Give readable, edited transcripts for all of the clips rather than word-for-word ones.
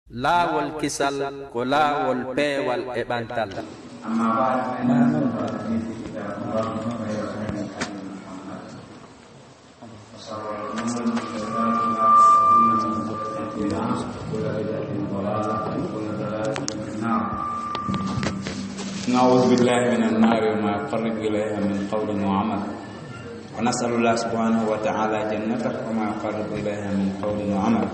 laawol kisal ko laawol peewal e ɓantal. أما بعد فإن أصدق الحديث كتاب الله وخير الهدي هدي محمد وشر الأمور محدثاتها فإن كل بدعة وكل بدعة ضلالة وكل ضلالة في النار. نعوذ بالله من النار وما يقرب إليها من قول وعمل، ونسأل الله سبحانه وتعالى جنته وما يقرب إليها من قول وعمل.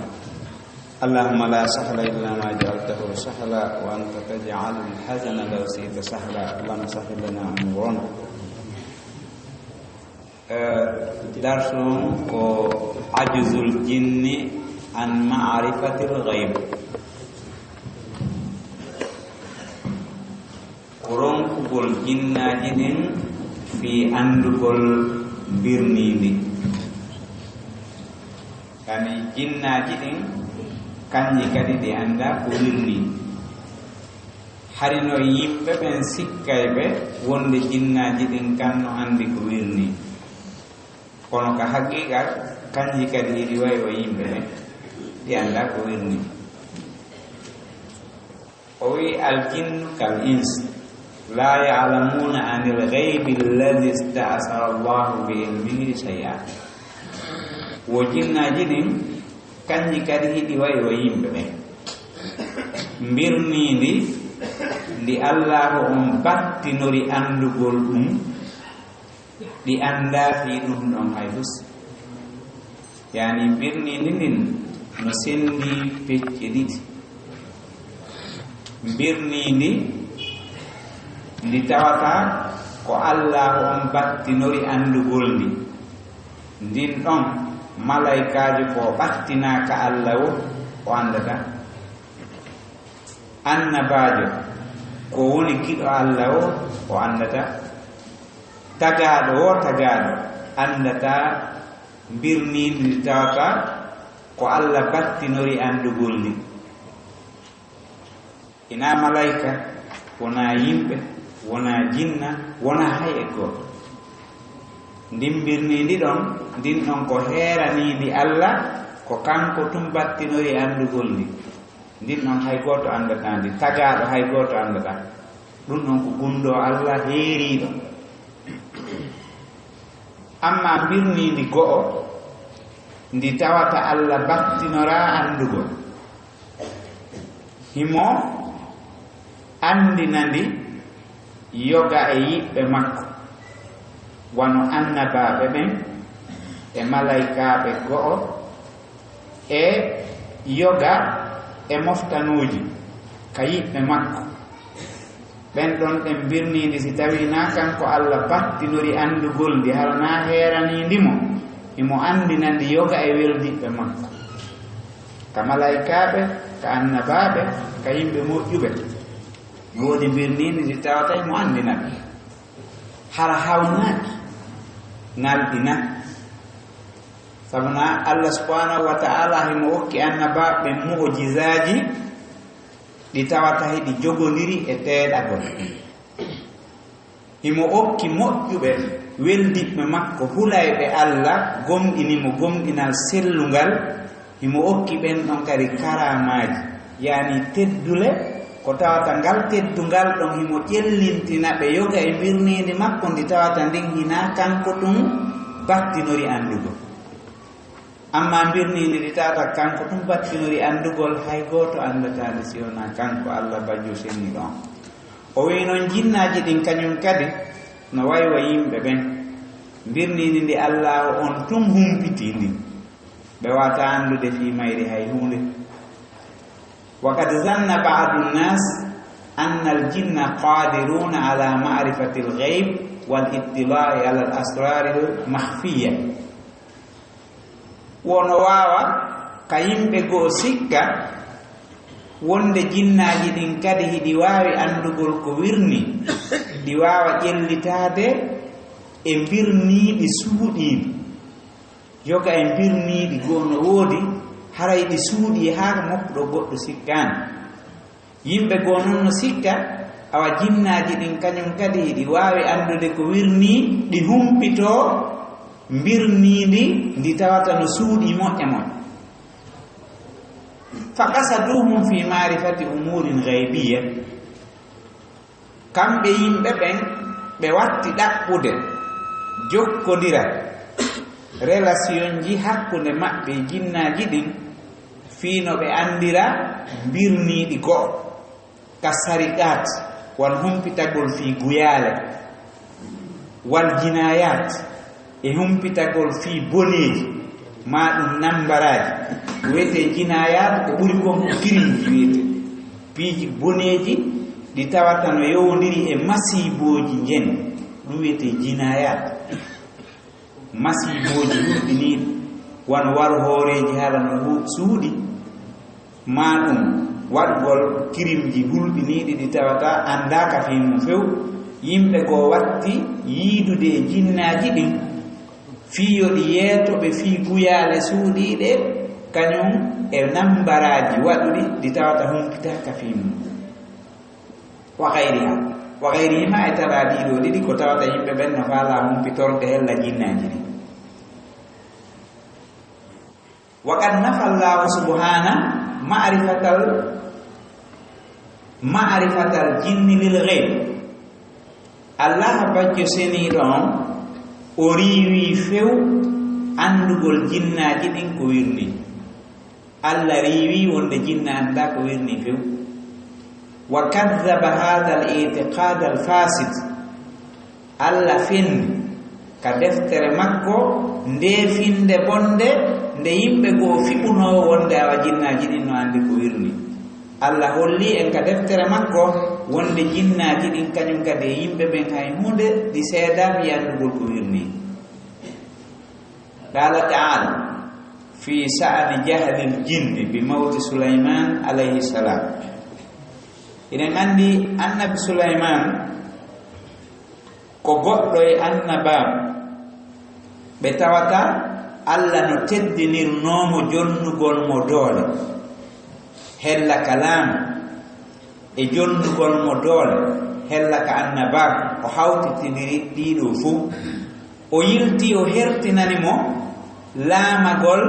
اللهم لا سهل إلا ما جعلته سهلا وأنت تجعل الحزن لو شئت سهلا. اللهم سهل لنا أمورنا. درس عجز الجن عن معرفة الغيب. قرون قبول جناجين في أندقل برنيدي، يعني جناجين kanji kadi ɗi anda ko wirni. harino yimɓe ɓen sikkayɓe wonde jinnaji ɗin kanno andi ko wirni, kono ka haqiqa kanji kadi iɗi wayi o yimɓe ɓe ɗi anda ko wirni. o wi aljinnu kal ins la yalamuna anil ghaybi alladi istasara allahu bi ilmihi shay'a. wo jinnaji ɗin kanji kadi hiɗi wayi o yimɓe ɓe mbirnindi ndi allahu on battinori andugol ɗum ɗi anda fi ɗum ɗon hay fus. yani mbirnindi ndin no sendi pecce ɗiɗi. mbirnindi ndi tawata ko allahu on battinori andugol ndi, ndin ɗon malaikaji ko ɓattinaka allah o andata. annabajo ko woni giɗo allah o andata. tagaɗo andata. mbirnindi tawata ko allah battinori andugol ni. ina malaika, wona yimɓe, wona jinna, wona hay e goto. ndimbirnindi ɗon ndin ɗon ko heeranidi allah, ko kanko tum battinori andugol ndi. ndin ɗon hay goto andata ndi. tagaɗo hay goto andata. ɗum ɗon ko gundo allah heeriɗo. amma mbirnindi go'o ndi tawata allah battinora andugol. himo andina ndi yoga e yiɓɓe makko, wano annabaɓe ɓen e malaikaɓe go'o e yoga e moftanuji ka yiɓɓe makko. ɓen ɗon ɗen mbirnidi si tawi na kanko allah battinori andugol ndi, harana heeranindimo, imo andinandi yoga e weldiɓɓe makko, ka malaikaɓe, ka annabaɓe, ka yimɓe moƴƴuɓe. woodi mbirnidi si tawata imo andinaɓe hara hawnaki ngalɗina. sabuna allah subhanahu wa ta'ala himo hokki annabaɓe mu'jizaji ɗi tawata heɗi jogodiri e teeɗagol. himo hokki moƴƴuɓe weldiɓe makko hulayɓe allah gomɗinimo gomɗinal sellungal. himo hokki ɓen ɗon kadi karamaji, yani teddule ko tawata ngal teddungal ɗon himo ƴellintina ɓe yoga e mbirnidi makko ndi tawata ndin hina kanko ɗum battinori andugol. amma mbirnidi ndi tawata kanko ɗum battinori andugol, hay goto andatande si wona kanko allah bajjo senni ɗon. o wi noon jinnaji ɗin kañum kadi no waywa yimɓe ɓen. mbirnidi ndi allah on tum humpitindi, ɓe wata andude fi mayri hay hunde. وقد ظن بعض الناس أن الجن قادرون على معرفة الغيب والاطلاع على الأسرار المخفية. wono wawa ka yimɓe goo sikka wonde jinnaji ɗin kadi hiɗi wawi andugol ko wirni, ɗi wawa ƴellitade e mbirniɗi suuɗiɗi. yoga e mbirniɗi goo no woodi haray ɗi suuɗi haa mofɗo goɗɗo sikkani. yimɓe goo noon no sikka awa jinnaji ɗin kañum kadi hiɗi wawi andude ko wirni, ɗi humpito mbirnidi ndi tawata no suuɗi moƴƴa moƴƴa. faqasaduhum fi ma'rifati umurin ghaybiyya kamɓe yimɓe ɓen ɓe watti ɗaɓɓude jokkodira relation ji hakkunde maɓɓe jinnaji ɗin fiino ɓe andira birniɗi go'o ka sariqat wal humpitagol fi guyale wal jinayat e humpitagol fi boneji ma ɗum nambaraji wiyete jinayat ko ɓuri kon ko kirimji wiyete piiji boneji ɗi tawata no yowdiri e masiboji jen ɗum wiyete jinayat masiboji hulɓiniɗi wan waru hooreji haala no suuɗi ma ɗum waɗgol kirimji hulɓiniɗi ɗi tawata andaka fi mum few yimɓe go watti yiidude e jinnaji ɗin fiyo ɗi yeetoɓe fi guyale suuɗiɗe kañum e nambaraji waɗuɗi ɗi tawata humpitaka fi mum wa gayrihima e tara ɗiɗo ɗiɗi ko tawata yimɓe ɓen no faala humpitorde hella jinnaji ɗi wa qad nafa llahu subhana ma'rifatal jinni lil ghayb allah bajjo seniɗo on o riiwi few andugol jinnaji ɗin ko wirni allah riiwi wonde jinna anda ko wirni few wa kadhaba hadha al i'tiqad al fasid allah fendi ka deftere makko nde finde bonde nde yimɓe goo fiɓunowo wonde awa jinnaji ɗin no andi ko wirni allah holli en ka deftere makko wonde jinnaji ɗin kañum kadi e yimɓe ɓen hay hunde ɗi seedami yandugol ko wirni qala ta'ala fi sha'ni jahlil jinni bi mawti Sulaiman alayhi salam enen andi annabi Sulaiman ko goɗɗo e annabaɓe ɓe tawata allah no teddinirnomo jonnugol mo doole hella ka laamu e jonnugol mo doole hella ka annabaako o hawtitindiri ɗiɗo fof o yilti o hertinani mo laamagol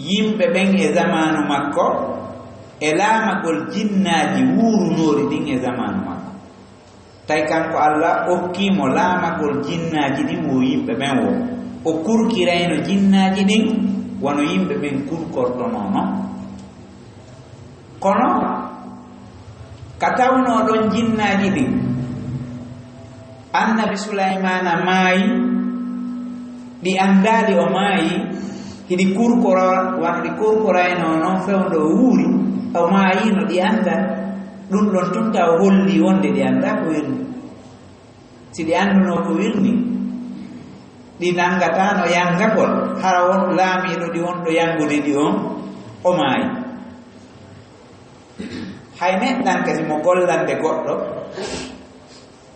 yimɓe ɓen e zamanu makko e laamagol jinnaaji wuurunoori ɗin e zamanu makko tawi kanko allah okkimo laamagol jinnaaji ɗin wo yimɓe ɓen wo o kurkirayno jinnaaji ɗin wono yimɓe ɓen kurkortonono kono ka tawnoɗon jinnaaji ɗin annabi Sulaymana maayi ɗi andaali o maayi hiɗi kurkorayno noon fewndo wuuri o maayino ɗi anda ɗum ɗon tunta o holli wonde ɗi anda ko wirni si ɗi anduno ko wirni ɗi nangatano yangagol hara won laamiɗo ɗi wonɗo yangude ɗi on o maayi hay neɗɗan kadi mo gollande goɗɗo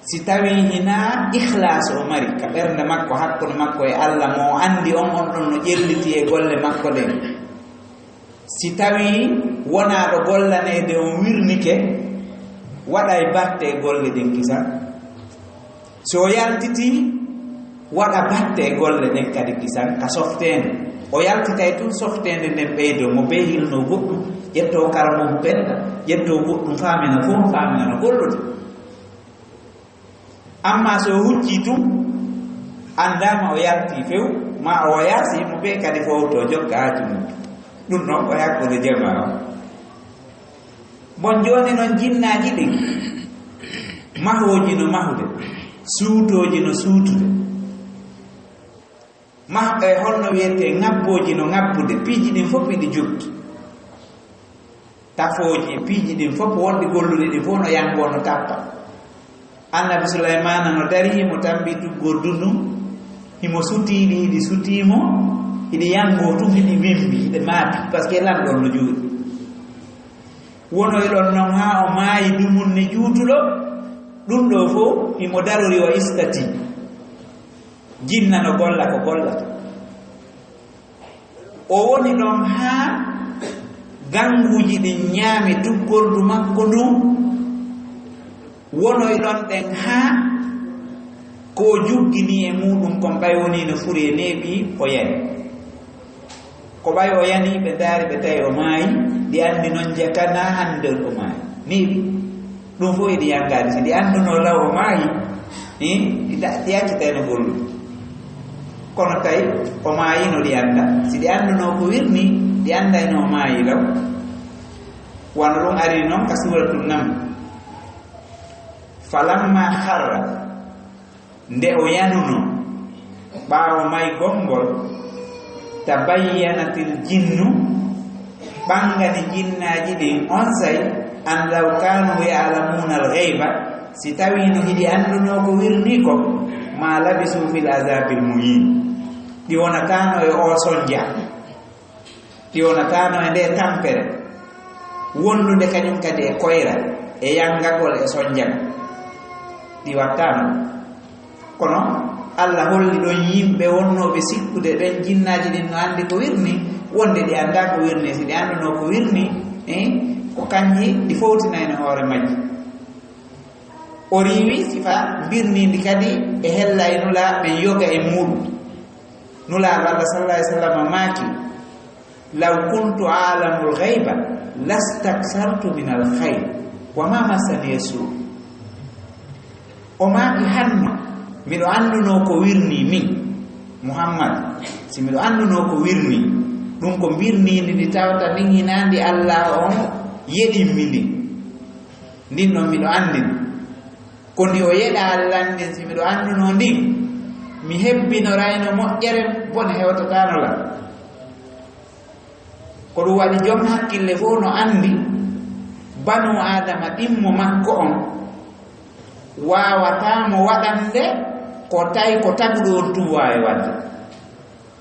si tawi hina ihlas o mari ka ɓernde makko hakkude makko e allah mo andi on ɗon no ƴelliti e golle makko ɗen si tawi wonaɗo gollanede on wirnike waɗa e batte e golle ɗen kisa so yaltiti waɗa batte e golle ɗen kadi kisan ka softede o yaltitay tun softede nden ɓeydo mo ɓe hilno goɗɗum ƴetto karamo ɓenɗa ƴetto goɗɗum famina fof famina no gollude amma so hucci tum andama o yalti few ma o yaasi mo ɓe kadi fowto jokka haaju mum ɗum noon ko hakkude jama o bon joni noon jinnaji ɗin mahoji no mahude suutoji no suutude mahɓe holno wiyete ŋabboji no ŋabbude piiji ɗin fof iɗi joggi tafooji piiji ɗin fof wonɗi golluɗi ɗi fof no yango no tappa annabi Sulaymana no dari himo tambi tuggol dundum himo sutiiɗi hiɗi sutiimo hiɗi yango tum hiɗi wembi hiɗe maapi par ce que lamɗon no juuɗi wonoyɗon noon ha o maayi dumum ne juutuɗo ɗum ɗo fof himo darori o istati jinna no golla ko gollata o woni ɗon haa ganguji ɗin ñaami tuggordu makko ndun wonoyɗon ɗen haa ko juggini e muɗum kon ɓay woni no furi e neeɓi o yari ko ɓay o yani ɓe daari ɓe tawi o maayi ɗi anndi noon jakana hannde o maayi ni ɗum fof eɗi yanngade si ɗi annduno law o maayi ɗi accitayno gollu kono tawi o maayino ɗi annda si ɗi annduno ko wirni ɗi anndayno o maayi law wano ɗum ari noon ka suratul Naml falamma harra nde o yanuno ɓaawo may gongol tabayyanatil jinnu ɓangani jinnaaji ɗin on say an law kanu ya'lamuna al-ghayba si tawino hiɗi annduno ko wirni ko ma labisu fil azabil muhin ɗi wonatano e o sonja ɗi wonatano e nde tampere wondude kañum kadi e koyra e yangagol e sonjam ɗi wattano kono Allah holli ɗon yimɓe wonnoɓe sikkude ɓen jinnaaji ɗin no anndi ko wirni wonde ɗi annda ko wirni si ɗi annduno ko wirni ko kanji ɗi fowtinayno hoore majji o riiwi sifa mbirnindi kadi e hellay nulaaɓe yoga e muɗum nulaaɓe Allah sallallahu alaihi wasallam maaki law kuntu alamul ghayba lastaksartu min al khayr wa ma massani yasu o maaki hanno miɗo annduno ko wirni min Muhammad si miɗo annduno ko wirni ɗum ko mbirnindi ndi tawta nin hinandi Allah on yeɗinmi ndin ndin ɗon miɗo anndin ko ndi o yeɗa Allah ndin si miɗo annduno ndin mi hebbinorayno moƴƴere bone hewtatano la ko ɗum waɗi joom hakkille fof no anndi banu adama ɗimmo makko on wawatamo waɗande ko tawi ko taguɗo on tum wawi wadde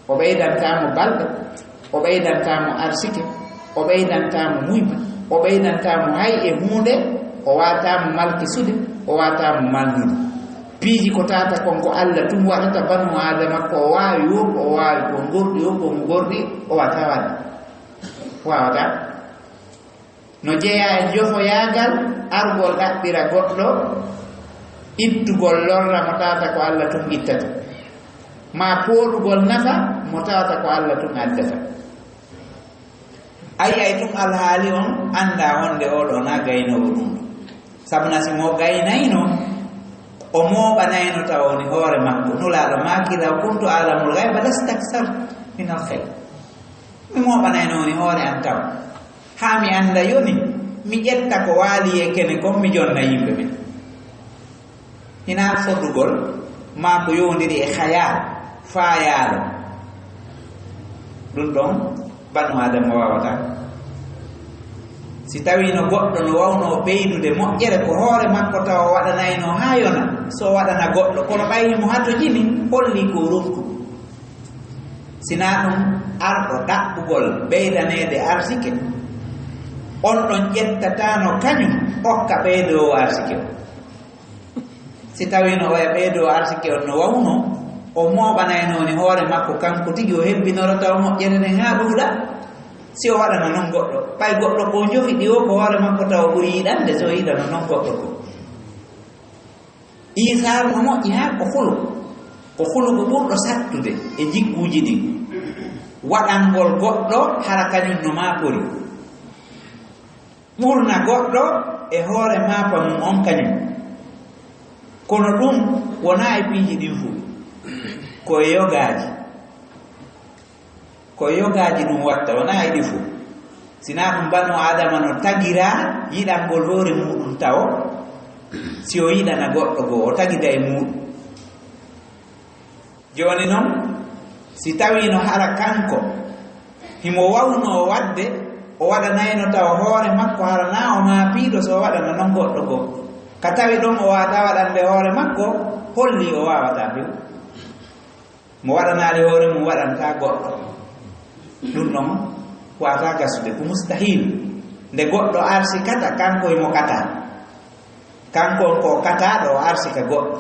o ɓeydantamo balɗe o ɓeydantamo arsike o ɓeydantamo muyba o ɓeydantamo hay e hunde o watamo malkisude o watamo malnude piiji ko tata konko Allah tum waɗata banu adama ko o wawi woppo o wawi ko gorɗi woppo mo gorɗi o wata wadde wawata no jeeya e jofoyagal argol ɗaɓɓira goɗɗo ittugol lorra mo tawata ko Allah tum ittata ma pooɗugol nafa mo tawata ko Allah tum addata ay tum alhaali on anda wonde oɗo na gaynowo ɗum sabuna si mo gaynayno o mooɓanayno taw woni hoore makko nulaaɗo maaki law kuntu alamul ghayba lastaksar min al khayr mi mooɓanayno woni hoore an taw haa mi annda yoni mi ƴetta ko waali e kene kon mi jonna yimɓe ɓen hina fotugol ma ko yowndiri e khayal faayaalo ɗum ɗon banu adama wawata si tawino goɗɗo no wawno ɓeydude moƴƴere ko hoore makko taw o waɗanayno haa yona so waɗana goɗɗo kono ɓaynimo hato jini holli ko rufku sina ɗum arɗo ɗaɓɓugol ɓeydaneede arsike on ɗon ƴettatano kañum okka ɓeydowo arsike o si tawino oya ɓeydowo arsike on no wawno o mooɓanaynoni hoore makko kanko tigi o hebbinoro taw moƴƴere nden haa ɗuuɗa si o waɗana noon goɗɗo ɓay goɗɗo ko jofi ɗi o ko hoore makko taw o ɓuri yiɗande so yiɗano noon goɗɗo ko isaru no moƴƴi haa ko huluko ɓurɗo sattude e jikkuuji ɗi waɗangol goɗɗo hara kañum no maapori ɓurna goɗɗo e hoore maapa mum on kañum kono ɗum wonaa e piiji ɗin fuu koye yogaaji ɗum watta wonaa e ɗi fuu sinaa ɗum banu adama no tagira yiɗangol hoore muɗum taw si o yiɗana goɗɗo goo o tagida e muɗum jooni noon si tawino hara kanko himo wawno wadde o waɗanayno taw hoore makko harana o maapiiɗo so o waɗana noon goɗɗo goo ka tawi ɗon o wawata waɗande hoore makko holli o wawata few mo waɗanaade hoore mum waɗanta goɗɗo ɗum ɗon wata gasude ko mustahil nde goɗɗo arsi kata kanko emo kata kanko ko kataɗo o arsika goɗɗo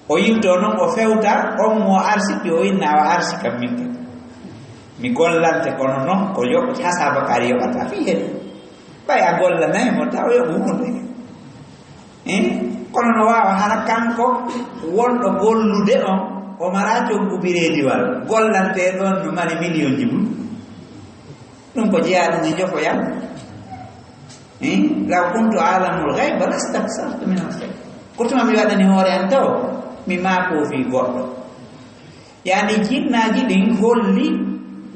o yimto noon o fewta on mo arsiki o inna o arsika minka mi gollante kono noon ko hasabakari yoɓata fi hen ɓay a gollanaymo taw yoɓu hunde kono no wawa hara kanko wonɗo gollude on o mara coggu birediwal gollante ɗon no mari million ji mum ɗum ko jeeya ɗum e jofoyam law kuntu alamul gayba lastaksartu min alkhayr ko tuma mi waɗani hoore an taw mi maako fi goɗɗo yani jinnaji ɗin holli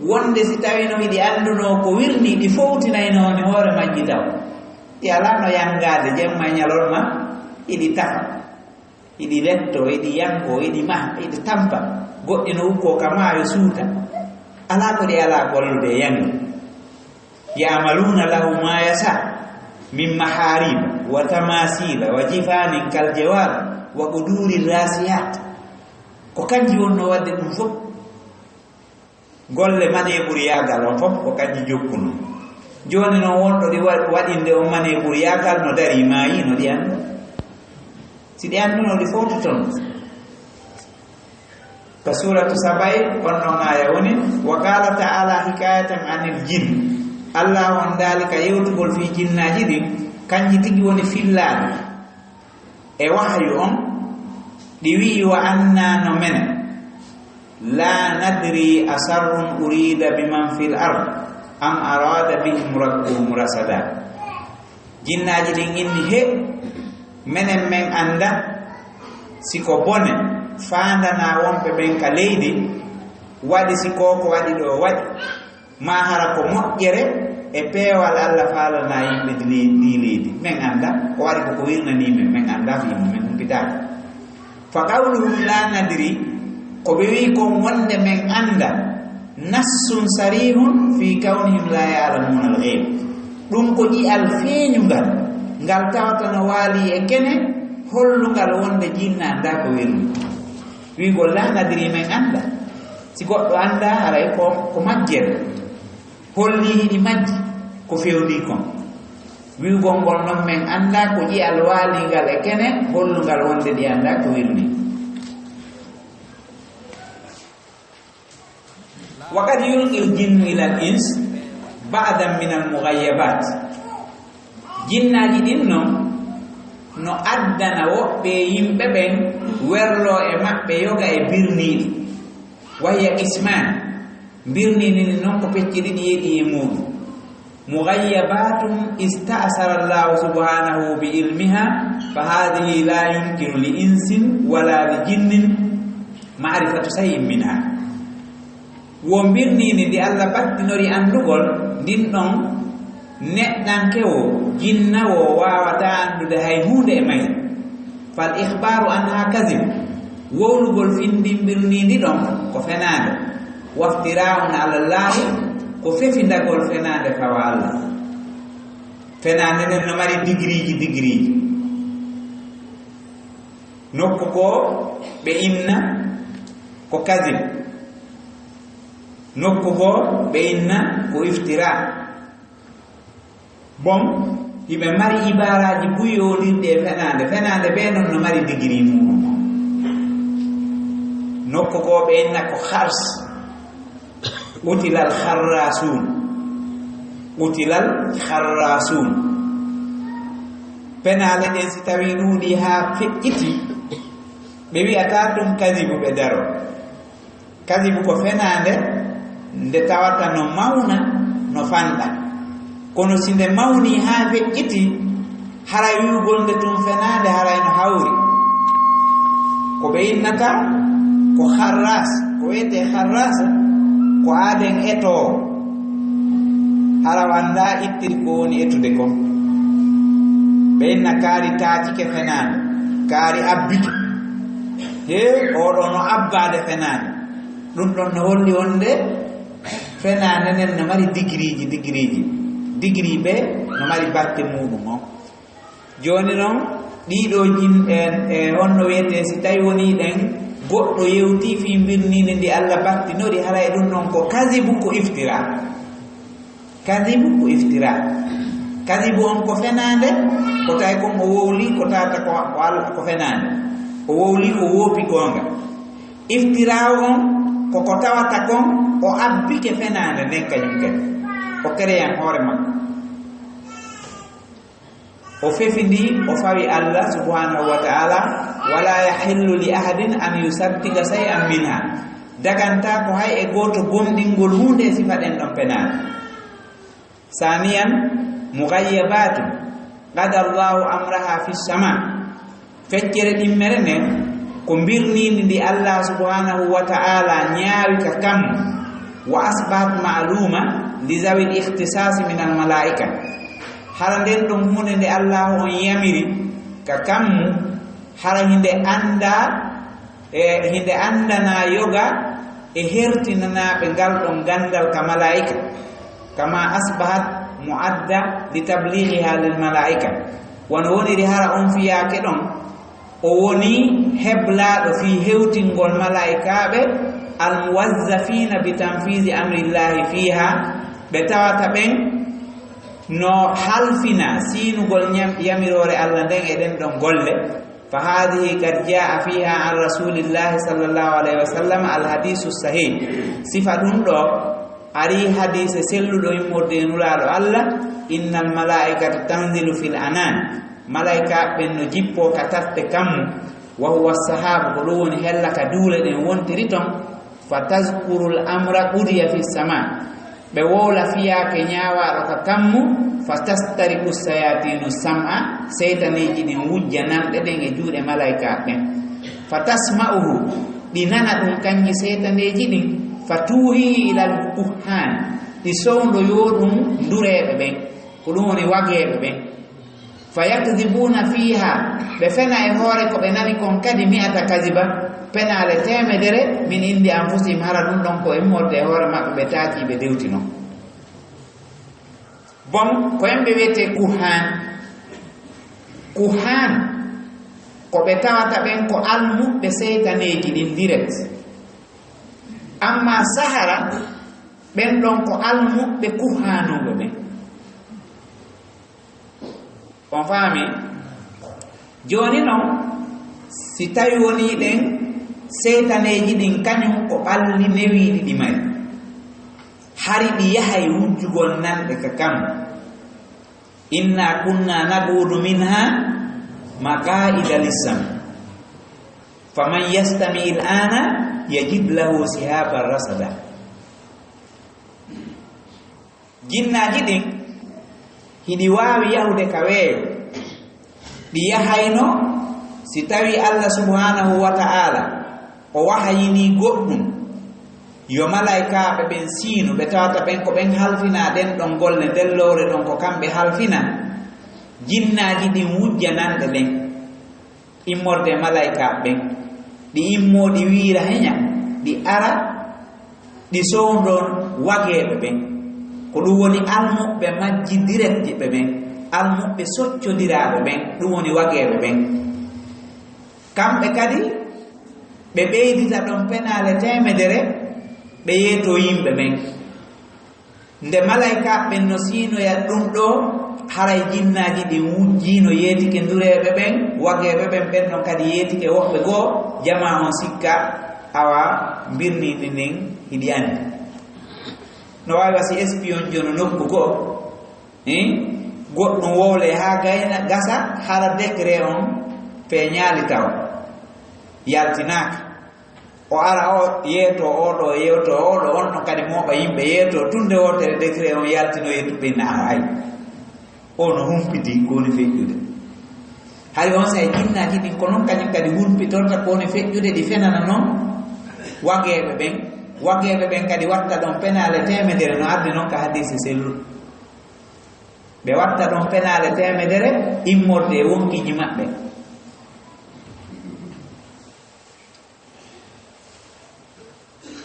wonde si tawino iɗi annduno ko wirni ɗi fowtinaynoone hoore majji taw ɗi ala no yangade jemma e ñalolma iɗi tafa iɗi letto iɗi yango iɗi maha iɗi tampa goɗɗi no ukko ka maayo suuta ala ko ɗi ala gollude e yangi yamaluna lahu ma yasa min mahariba wa tamasila wa jifanin kal jawab wa quduri rasiyat ko kanji wonno wadde ɗum fof golle mane ɓuri yagal on fof ko kanji jokkuno joni noon wonɗo ɗi waɗinde on mane ɓuri yagal no dari maayi no ɗi annda si ɗi annduno ɗi fowtoton ka suratu sabay on ɗon aya woni wa qala ta'ala hikayatan anil jinn allah on daalika yewtugol fi jinnaji ɗin kanji tigi woni fillaɗi e wahyu on ɗi wi'i wa anna no mene la nadri asarrun urida biman fil ard am arada bihim rabbuhum rasada jinnaji ɗin inni he menen men anda siko bone fandana wonɓe ɓen ka leydi waɗi siko ko waɗi ɗo waɗi ma hara ko moƴƴere e peewal allah faalana yimɓe ɗi leydi men anda ko waɗi koko wirnanimen men anda fimo men humpitaki fa qawluhum la nadri ko ɓe wi kon wonde men anda nassun sarihun fi kawnihim la yalamuna alghayb ɗum ko ƴi'al feeñungal ngal tawata no waali e kene hollungal wonde jinna anda ko wirni wigol la nadri men anda si goɗɗo anda haray ko majjere holli hiɗi majji ko fewni kon wiigol ngol noon men anda ko ƴi'al waalingal e kene hollungal wonde ɗi anda ko wirni وقد يلقي الجن إلى الإنس بعضا من المغيبات jinnaji ɗin noon no addana woɓɓe yimɓe ɓen werlo e maɓɓe yoga e birniɗi wahya isman birnini noon ko pecce ɗiɗi yeɗi e muɗum mugayyabatum istasara llahu subhanahu bi ilmiha fa hadihi la yumkinu li insin wala li jinnin ma'rifatu sayin minha wo birnini ndi allah battinori andugol ndin ɗon neɗɗankewo jinnawo wawata andude hay hunde e may fal ihbaru anha kadib wowlugol findimbirnidi ɗon ko fenade waftiraun ala llahi ko fefindagol fenade fawa allah fenade nden no mari digriji nokku ko ɓe inna ko kadib nokku ko ɓe inna ko iftira bon hiɓe mari ibaraji buyodirɗe e fenade ɓe noon no mari digiri muɗum nokku ko ɓe inna ko hars utilal harrasun penale ɗen si tawi ɗuuɗi ha feƴƴiti ɓe wi'ata ɗum kadibu ɓe daro kadibu ko fenade nde tawata no mawna no fanɗa kono si nde mawni ha feƴƴiti haray wiugol nde tum fenade haray no hawri ko ɓe innata ko harras ko wiyete harras ko aaden eto hara wanda ittiri ko woni etude ko ɓe inna kaari taacike fenade kaari abbike he oɗo no abbade fenade ɗum ɗon no holli wonde fenade nden no mari digriji digri ɓe no mari batte muɗum o joni noon ɗiɗo honno wiyete si tawi woni ɗen goɗɗo yewti fi birnide ndi allah battinori haray ɗum ɗon ko kadibu ko iftira kadibu on ko fenade ko tawi kon o wowli ko tawata ko fenade o wowli o woopi gonga iftira on koko tawata kon o abbike fenade nden kañum kadi o créan hoore makko o fefindi o fawi allah subhanahu wa ta'ala wala yahillu li ahadin an yusaddiqa shay'an minha daganta ko hay e goto gomɗingol hunde sifa ɗen ɗon penal saniyan mughayyabatun qada Allahu amraha fi sama feccere ɗimmere nden ko mbirnindi ndi Allah subhanahu wa ta'ala ñaawi ka kam wa asbahat ma'luma li zawi al-ikhtisas min al-malaika hara nden ɗum hunde nde Allah on yamiri ka kammu hara hinde andana yoga e hertinanaɓe ngal ɗon gandal ka malaika kama asbahat muadda li tablighiha lil malaika wono woniri hara on fiyake ɗon o woni heblaɗo fi hewtingol malaikaɓe almuwazzafina bi tanfisi amrillahi fiha ɓe tawata ɓen no halfina sinugol yamirore Allah nden e ɗen ɗon golle fa hadihi kad jaa fiha an rasulillahi sallallahu alayhi wa sallam alhadisu sahih sifa ɗum ɗo ari hadise selluɗo immorde nulaɗo Allah innal malaikata tanzilu fil anan malaika ɓen no jippo ka tafte kammu wa huwa sahabu ko ɗum woni hella ka duule ɗen wontiri ton fa tazkurul amra uriya fi sama ɓe wowla fiyake ñawaɗo ka kammu fa tastariku sayatinu sam'a seytaneji ɗin wujja nanɗe ɗen e juuɗe malaika ɓen fa tasma'uhu ɗi nana ɗum kanji seytaneji ɗin fa tuhi ilal kuhan ɗi sowdo yo ɗum dureɓe ɓen ko ɗum woni wageɓe ɓen fa yakdibuna fiha ɓe fena e hoore ko ɓe nani kon kadi mi'ata kadiba penale temedere min indi anfusihim hara ɗum ɗon ko immorde e hoore maɓɓe ɓe taaki ɓe dewtino bon ko yemɓe wiyete kuhan ko ɓe tawata ɓen ko almuɓɓe seytaneji ɗin direct amma sahara ɓen ɗon ko almuɓɓe kuhanuɓe ɓen on faami joni noon si tawi woni ɗen seytaneji ɗin kañum ko ɓalli newiɗi ɗi mari hari ɗi yahay wujjugol nanɗe ka kam inna kunna nabudu minha maqa'ida lissam faman yastami il ana yajid lahu sihaban rasada jinnaji ɗin hiɗi wawi yahude ka weeyo ɗi yahayno si tawi Allah subhanahu wa ta'ala o wahayini goɗɗum yo malaikaɓe ɓen siinu ɓe tawata ɓen ko ɓen halfina ɗen ɗon golle nden lowre ɗon ko kamɓe halfina jinnaji ɗin wujja nanɗe ɗen immorde malaikaɓe ɓen ɗi immo ɗi wiira heña ɗi ara ɗi sowdon wageɓe ɓen ko ɗum woni almuɓɓe majji direct ɓe ɓen almuɓɓe soccodiraɓe ɓen ɗum woni wageɓe ɓen kamɓe kadi ɓe ɓeydita ɗon penale temedere ɓe yeeto yimɓe ɓen nde malaika ɓen no siinoya ɗum ɗo haray jinnaji ɗin wujjino yeetike ndureɓe ɓen wageɓe ɓen ɓen ɗon kadi yeetike woɓɓe goo jama on sikka awa mbirnidi ndin hiɗi andi no wawi wasi espion jono nokku goo goɗɗum wowle ha gayna gasa hara décret on feeñaali taw yaltinaka o ara o yeeto oɗo yewto oɗo on ɗon kadi mooɓa yimɓe yeeto tunde wotere décret on yaltino yettuɓenna ay o no humpiti kowoni feƴƴude hay on sa jinnaji ɗin ko noon kañum kadi humpitorta kowoni feƴƴude ɗi fenana noon wageɓe ɓen kadi watta ɗon penale temedere no arde noon ka hadisi sellu ɓe watta ɗon penale temedere immorde e wonkiji maɓɓe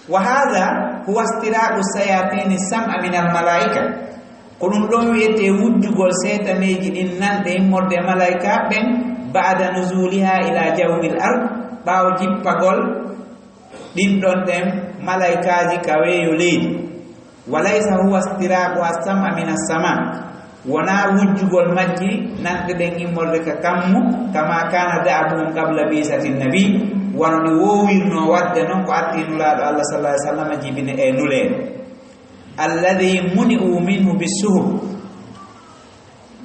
wa hada huwa istiraqu sayatini sam'a min al malaika ko ɗum ɗon wiyete wujjugol seytaneji ɗin nanɗe immorde malaika ɓen ba'da nuzuliha ila jawbil ard ɓawo jippagol ɗin ɗon ɗen malaikaji ka weeyo leydi walaysa huwa istiraqu as-sam'a min as-sama wona wujjugol majji nanɗe ɗen immorde ka kammu kama kana da'abuhum qabla bisati nabi wono ni wowirno wadde noon ko artinulaɗo Allah sallallahu alaihi wasallam jibine e nuleɗo alladhi muni'u minhu bisuhub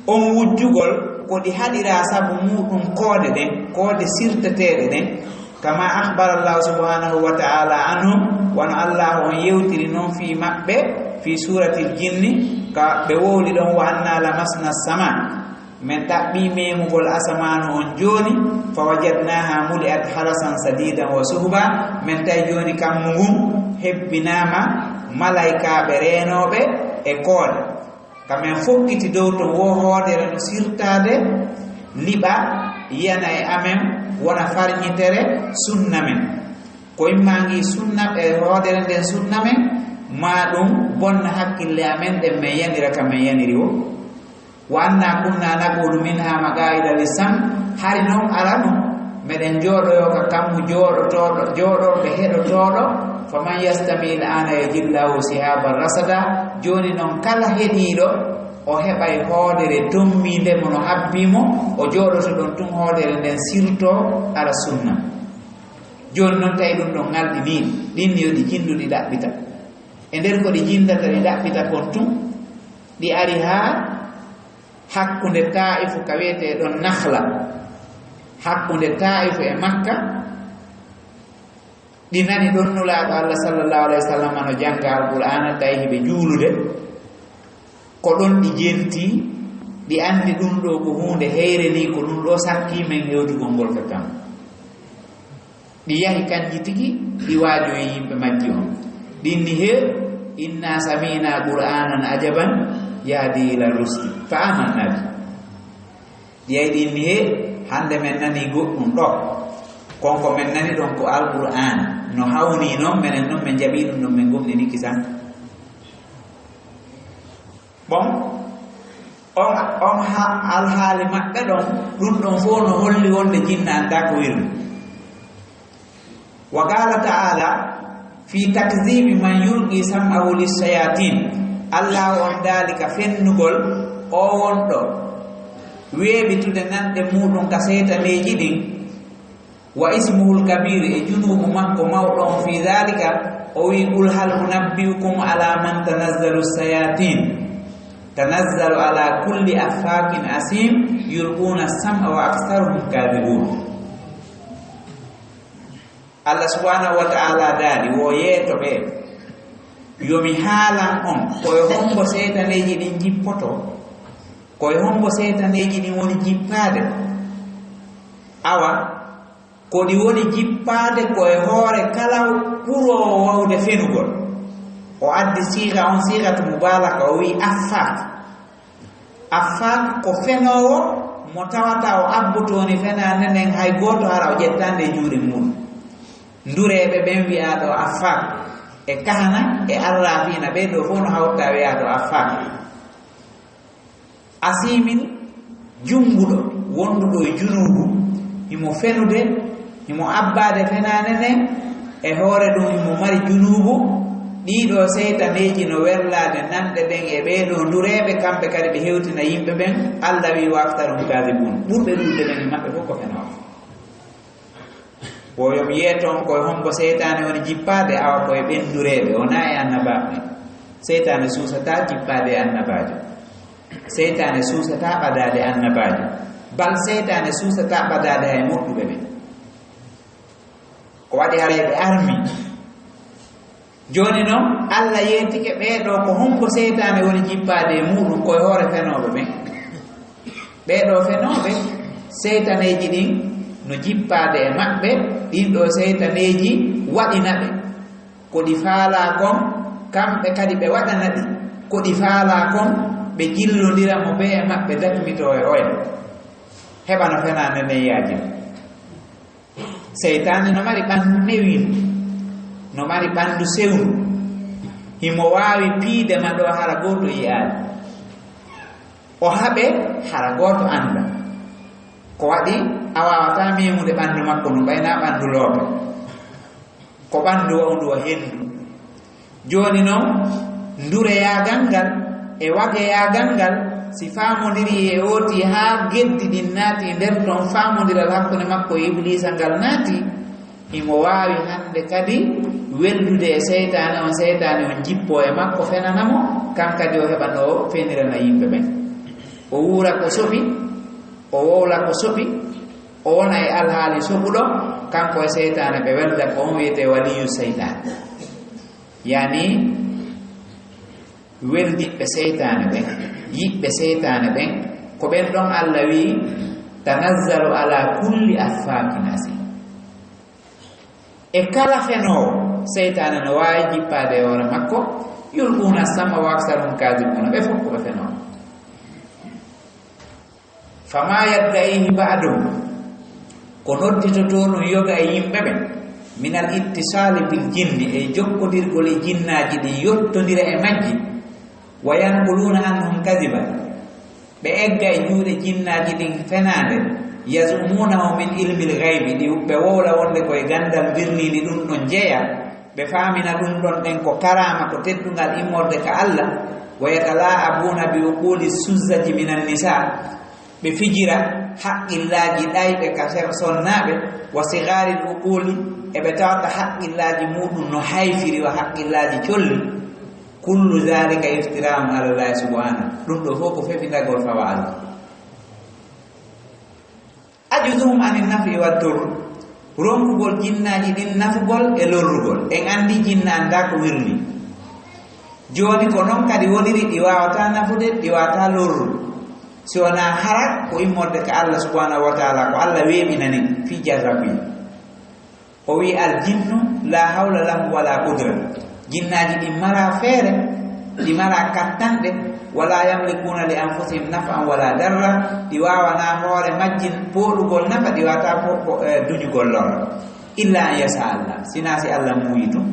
on wujjugol ko ko ɗi haɗira sabu muɗum koode ɗen koode sirteteɗe ɗen kama akhbara Allah subhanahu wa ta'ala anhum wono Allah on yewtiri noon fi maɓɓe fi suratil jinni ka ɓe wowli ɗon wa anna lamasna sama min ɗaɓɓi memugol asamanu on joni fa wajadnaha muli'at harasan sadidan wa suhba min tawi joni kammu ngun hebbinama malaikaɓe renoɓe e koode kamen fokkiti dow to wo hoodere no sirtade liɓa yiyana e amen wona farñitere sunna men ko immangi sunna e hoodere nden sunna men ma ɗum bonna hakkille amen ɗen min yanira kamen yaniri o wa anna kunna naqulu minha maqaida lisam hari noon ara ɗum meɗen jooɗoyo ka kammu jooɗorɓe heɗotoɗo faman yastamil ana yajillahu sihaban rasada joni noon kala heɗiɗo o heɓay hoodere tomminde mo no habbimo o jooɗoto ɗon tun hoodere nden sirto ala sunna joni noon tawi ɗum ɗon ngalɗiniɗi ɗinni yo ɗi jinduɗi ɗaɓɓita e nder ko ɗi jindata ɗi ɗaɓɓita kon tun ɗi ari ha hakkunde taifu ka wiyete ɗon nahla hakkunde taifu e makka ɗi nani ɗon nulaɗo Allah sallallahu alayhi wa sallam no janga alqur'ana tawi hiɓe juulude ko ɗon ɗi jenti ɗi andi ɗum ɗo ko hunde heyre ni ko ɗum ɗo sakkimen hewtugol ngol ka kam ɗi yahi kanji tigi ɗi waajoyi yimɓe majji on ɗinni he inna samina qur'anan ajaban yahdi ila rusdi fa amanna bi ɗi yahi ɗinni he hande men nani goɗɗum ɗo konko men nani ɗon ko alqur'an no hawni noon menen noon min jaɓi ɗum ɗon min gomɗini kisan bon on alhaali maɓɓe ɗon ɗum ɗon fof no holli wonde jinnanta ko wirdu wa qala ta'ala fi takzibi man yulqi sam'ahu lissayatin Allah on daali ka fennugol o wonɗo weeɓitude nanɗe muɗum ka seytaneji ɗin wa ismuhul kabir e junubu makko mawɗon fi dhalika o wi qul hal unabbiukum ala man tanazzalu sayatin tanazzalu ala kulli affakin asim yulquna sam'a wa aktharuhum kadhibun Allah subhanahu wa ta'ala daali wo yeeto ɓe yomi haalan on koye hombo seytaneji ɗin jippoto koye hombo seytaneji ɗin woni jippaade awa ko ɗi woni jippaade koye hoore kala ɓuroo wawde fenugol o addi siiga on siigatu mubalaka o wi affak ko fenowo mo tawata o abbotoni fenande nden hay gooto hara o ƴettande juuɗe muɗum ndureɓe ɓen wiyaɗo affak e kahana e arrafina ɓe ɗo fof no hawta wiyaɗo affak asimin jumbuɗo wonduɗo e junubu himo fenude himo abbade fenane nden e hoore ɗum himo mari junubu ɗiɗo seytaneji no werlade nanɗe ɗen e ɓeɗo ndureɓe kamɓe kadi ɓe hewtina yimɓe ɓen Allah wi waftarum kadibun ɓurɓe ɗuɗde ɓen e maɓɓe fof ko fenowo wo yomi yeeton koye hombo seytane woni jippade awa koye ɓendureɓe wona e annabaɓe seytane suusata jippade e annabajo seytane suusata ɓadade annabajo bal seytane suusata ɓadade hay moƴƴuɓe ɓen ko waɗi hareɓe armi joni noon Allah yentike ɓeɗo ko hombo seytane woni jippade e muɗum koye hoore fenoɓe ɓen ɓeɗo fenoɓe seytaneji ɗin no jippade e maɓɓe ɗinɗo seytaneji waɗinaɓe ko ɗi faala kon kamɓe kadi ɓe waɗana ɗi ko ɗi faala kon ɓe jillodira mo ɓe e maɓɓe dakmito e oya heɓa no fenande nden yaajin seytane no mari ɓandu newin no mari ɓandu sewnu himo wawi piidema ɗo hara goto yiyaade o haɓe hara goto anda ko waɗi a wawata memude ɓandu makko no ɓayna ɓandu loope ko ɓandu wawdu o hendu joni noon ndureyagal ngal e wageyagal ngal si famodiri e oti ha geddi ɗin naati nder ton famodiral hakkude makko e iblisa ngal naati imo wawi hande kadi weldude e seytane on jippo e makko fenanamo kan kadi o heɓa no fenirana yimɓe ɓen o wuura ko sofi o wowla ko soɓi o wona e alhaali soɓuɗo kanko e seytane ɓe welda ko on wiyete waliyu seytane yani weldiɓɓe seytane ɓen yiɓɓe seytane ɓen ko ɓen ɗon Allah wi tanazzalu ala kulli affakin asim e kala fenowo seytane no wawi jippade e hoore makko yulquna sama wa aksarum kadibuna ɓe fof koɓe fenowo fama yaddaihi ba'dum ko nodditoto ɗum yoga e yimɓe ɓen minal ittisali bil jinni e jokkodirgol e jinnaji ɗi yottodira e majji wa yanquluna anhum kadiba ɓe egga e juuɗe jinnaji ɗin fenade yazumunahu min ilmil gaybi ɗi ɓe wowla wonde koye gandal birnini ɗum ɗon jeeya ɓe famina ɗum ɗon ɗen ko karama ko teddungal immorde ka Allah wa yatala'abuna bi uquli suzzaji minan nisa ɓe fijira haqqillaji ɗayɓe ka sonnaɓe wa sigaril uquli eɓe tawata haqqillaji muɗum no hayfiri wa haqqillaji colli kullu dhalika iftiraun ala llahi subhanahu ɗum ɗo fof ko fefindagol fawa Allah ajuduhum anin nafi wa dur ronkugol jinnaji ɗin nafugol e lorrugol en andi jinna anda ko wirni joni ko noon kadi woniri ɗi wawata nafude ɗi wawata lorrude si wona harak ko immorde ka Allah subhanahu wa taala ko Allah weɓinani fi jarrabi o wi al jinnu la hawla lahu wala qudra jinnaji ɗi mara feere ɗi mara kattanɗe wala yamlikuna li anfusihim naf'an wala darra ɗi wawana hoore majjin poɗugol nafa ɗi wata duñugol lora illa an yasa Allah sina si Allah muuyi tum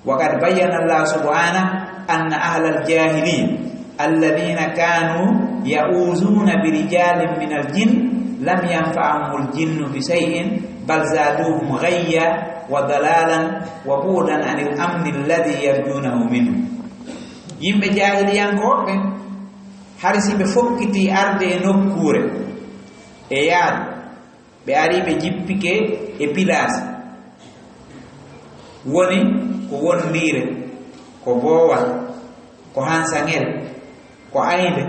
wa qad bayyana Allah subhanahu anna ahla al-jahiliya alladhina kanu ya'uzuna bi rijalin min al-jinn lam yanfa'ahum al-jinnu bi shay'in bal zaduhum ghayya wa dalalan wa bu'dan anil amni alladhi yarjunahu minhu yimɓe jahiliyankoɓe har si ɓe fokkiti arde e nokkure e yaadu ɓe ari ɓe jippike e pilasi woni ko wondire ko boowal ko hansangel ko aynde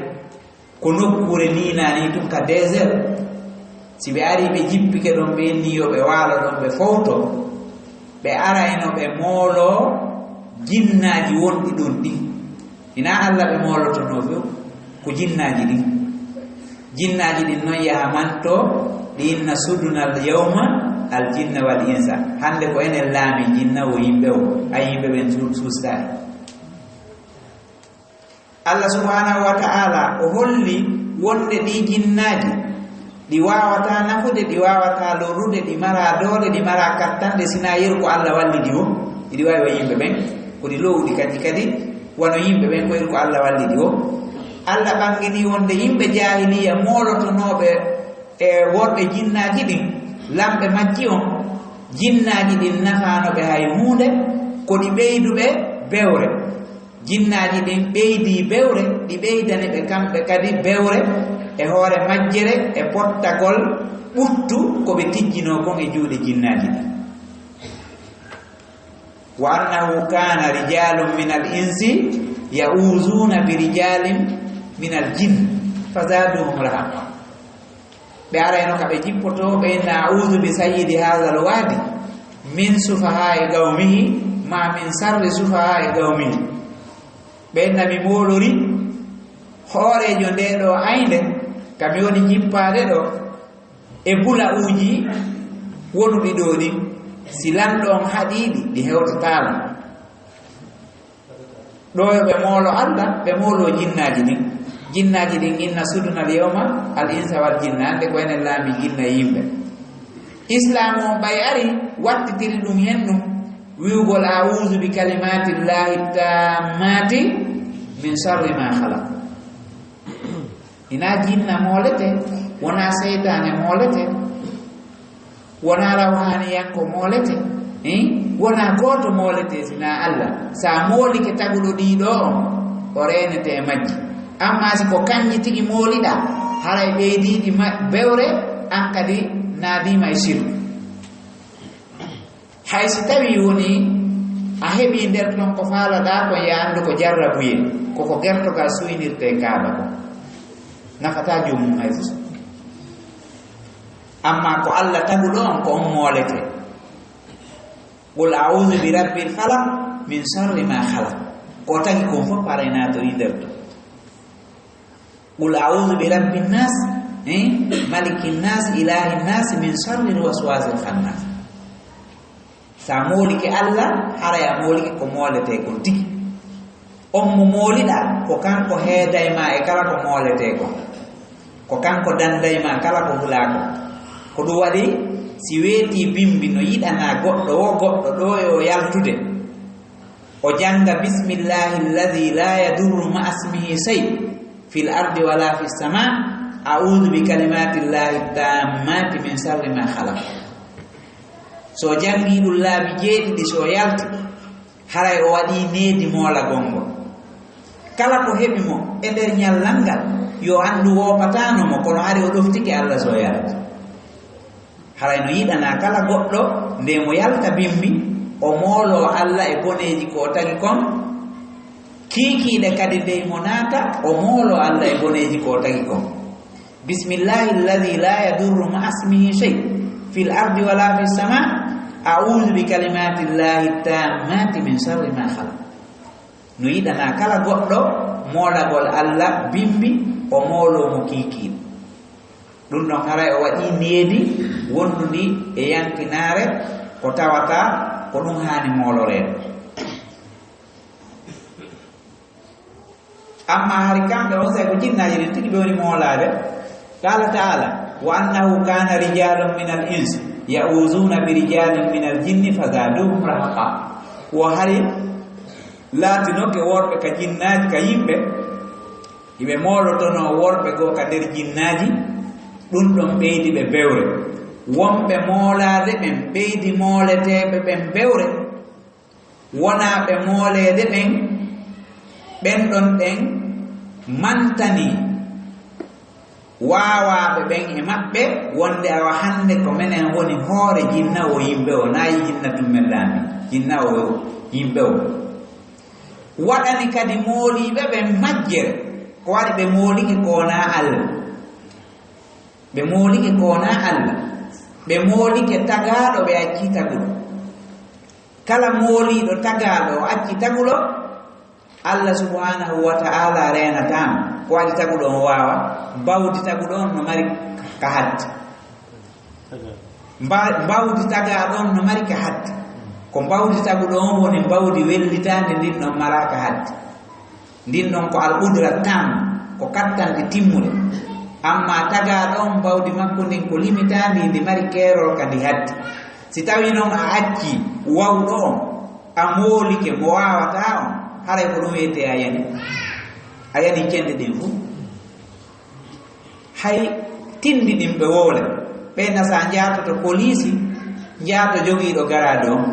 ko nokkure ninani tum ka désert si ɓe ari ɓe jippike ɗon ɓe niyo ɓe waalo ɗon ɓe fowto ɓe arayno ɓe moolo jinnaji wonɗi ɗon ɗi ina Allah ɓe moolotono few ko jinnaji ɗin noon yaha manto ɗi inna sudunal yawma al jinna wal insa hande ko enen laami jinna o yimɓe o ay yimɓe ɓen suustani Allah subhanahu wa ta'ala o holli wonde ɗi jinnaji ɗi wawata nafude ɗi wawata lorrude ɗi mara doole ɗi mara kattande sina yeru ko Allah wallidi o iɗi wawi wa yimɓe ɓen koɗi lowɗi kadi wono yimɓe ɓen ko yeru ko Allah wallidi o Allah ɓangini wonde yimɓe jahiliya molotonoɓe e worɓe jinnaji ɗin lamɓe majji on jinnaji ɗin nafanoɓe hay hunde koɗi ɓeyduɓe bewre jinnaji ɗin ɓeydi bewre ɗi ɓeydani ɓe kamɓe kadi bewre e hoore majjere e pottagol ɓuttu koɓe tijjino kon e juuɗe jinnaji ɗin wa annahu kana rijalum min al insi ya'uzuna bi rijalin min al jinn fazaduhum rahaqa ɓe arayno kaɓe jippoto ɓe na'udhu bi sayyidi hadha al wadi min sufaha'i qawmihi ma min sarri sufaha'i qawmihi ɓe nami molori hoorejo nde ɗo aynde kami woni jippade ɗo e bula uji wonuɗi ɗo ɗi si lanɗon haɗiɗi ɗi hewtatala ɗo ɓe moolo Allah ɓe moolo jinnaji ɗin inna sudunal yawma al insa wal jinna ande ko enen laami jinna yimɓe islam o ɓay ari wattitiri ɗum hen ɗum wiwgol a'udhu bi kalimati llahi tammati min sharri ma khalaq ina jinna moolete wona seytane moolete wona rawhaniyanko moolete wona goto moolete sina Allah sa moolike taguɗo ɗiɗo on o renete e majji amma siko kanƴi tigi mooliɗa haray ɓeydiɗi bewre an kadi naadima e sirku hay si tawi woni a heɓi nder ton ko faalaɗa ko yaandu ko jarrabuye koko gertogal suynirte kaaba ko nafata jomum hay fof amma ko Allah taguɗo on ko on moolete qul a'udhu bi rabbil falaq min sharri ma khalaq ko tagi ko fof paraynatori nder to qul a'udhu bi rabbin nas malikin nas ilahin nas min sharri waswasil khannas sa moolike Allah haraya moolike ko moolete ko tigi on mo mooliɗa ko kanko heedayma e kala ko moolete ko kanko dandayma kala ko hulako ko ɗum waɗi si weeti bimbi no yiɗana goɗɗo wo goɗɗo ɗo e o yaltude o janga bismillahi alladi la yadurru ma asmihi shay fil ardi wala fis sama a'udhu bi kalimatillahi tammati min sharri ma khalaq so jangi ɗum laabi jeeɗiɗi so yalti haray o waɗi needi moola gongo kala ko heɓi mo e nder ñallal ngal yo anndu wopatano mo kono hari o ɗoftike Allah so yalti haray no yiɗana kala goɗɗo nde mo yalta bimbi o moolo Allah e boneji ko tagi kon kiikiiɗe kadi nde mo naata o moolo Allah e boneji ko tagi kon bismillahi alladi la yadurru ma asmihi shay fil ardi wala fis sama a'udhu bi kalimati llahi tammati min sharri ma khalaq no yiɗana kala goɗɗo moolagol Allah bimbi o moolo mo kiikiiɗe ɗum ɗon haray o waɗi needi wondundi e yankinaare ko tawata ko ɗum haani mooloreede amma hari kamɓe on say ko jinnaaji ɗin tigi ɓe woni moolaade qala taala wa annahu kana rijalun min al ins ya'uzuna bi rijalin min al jinni fazaduhum rahaqa wo hari laatinoke worɓe ka jinnaaji ka yimɓe iɓe moolotono worɓe goo ka nder jinnaaji ɗum ɗon ɓeydi ɓe bewre wonɓe moolaade ɓen ɓeydi mooleteeɓe ɓen bewre wonaa ɓe mooleede ɓen ɓen ɗon ɓen mantani waawaaɓe ɓen e maɓɓe wonde awa hannde ko menen woni hoore jinna o yimɓe o naayi jinna tummen laami jinna o yimɓe o waɗani kadi mooliiɓe ɓen majjere ko waɗi ɓe moolike koonaa Allah ɓe moolike koonaa Allah ɓe moolike tagaaɗo ɓe acci taguɗo kala mooliiɗo tagaaɗo o acci taguɗo Allah subhanahu wa ta'ala reenataama ko waɗi taguɗo on waawa mbawdi taguɗo on no mari ka hadde mbawdi tagaaɗo on no mari ka hadde ko mbawdi taguɗo on woni mbawdi wellitaande ndin ɗon maraaka hadde ndin ɗon ko al udra tam ko kattande timmude amma tagaaɗo on mbawdi makko ndin ko limitaandi ndi mari keerol kadi hadde si tawi noon a acci wawɗo on a moolike mo waawata on haray ko ɗum wiyete a yani kende ɗin fuu hay tindi ɗin ɓe woole ɓeyna sa njatoto police njaato jogiiɗo garaade on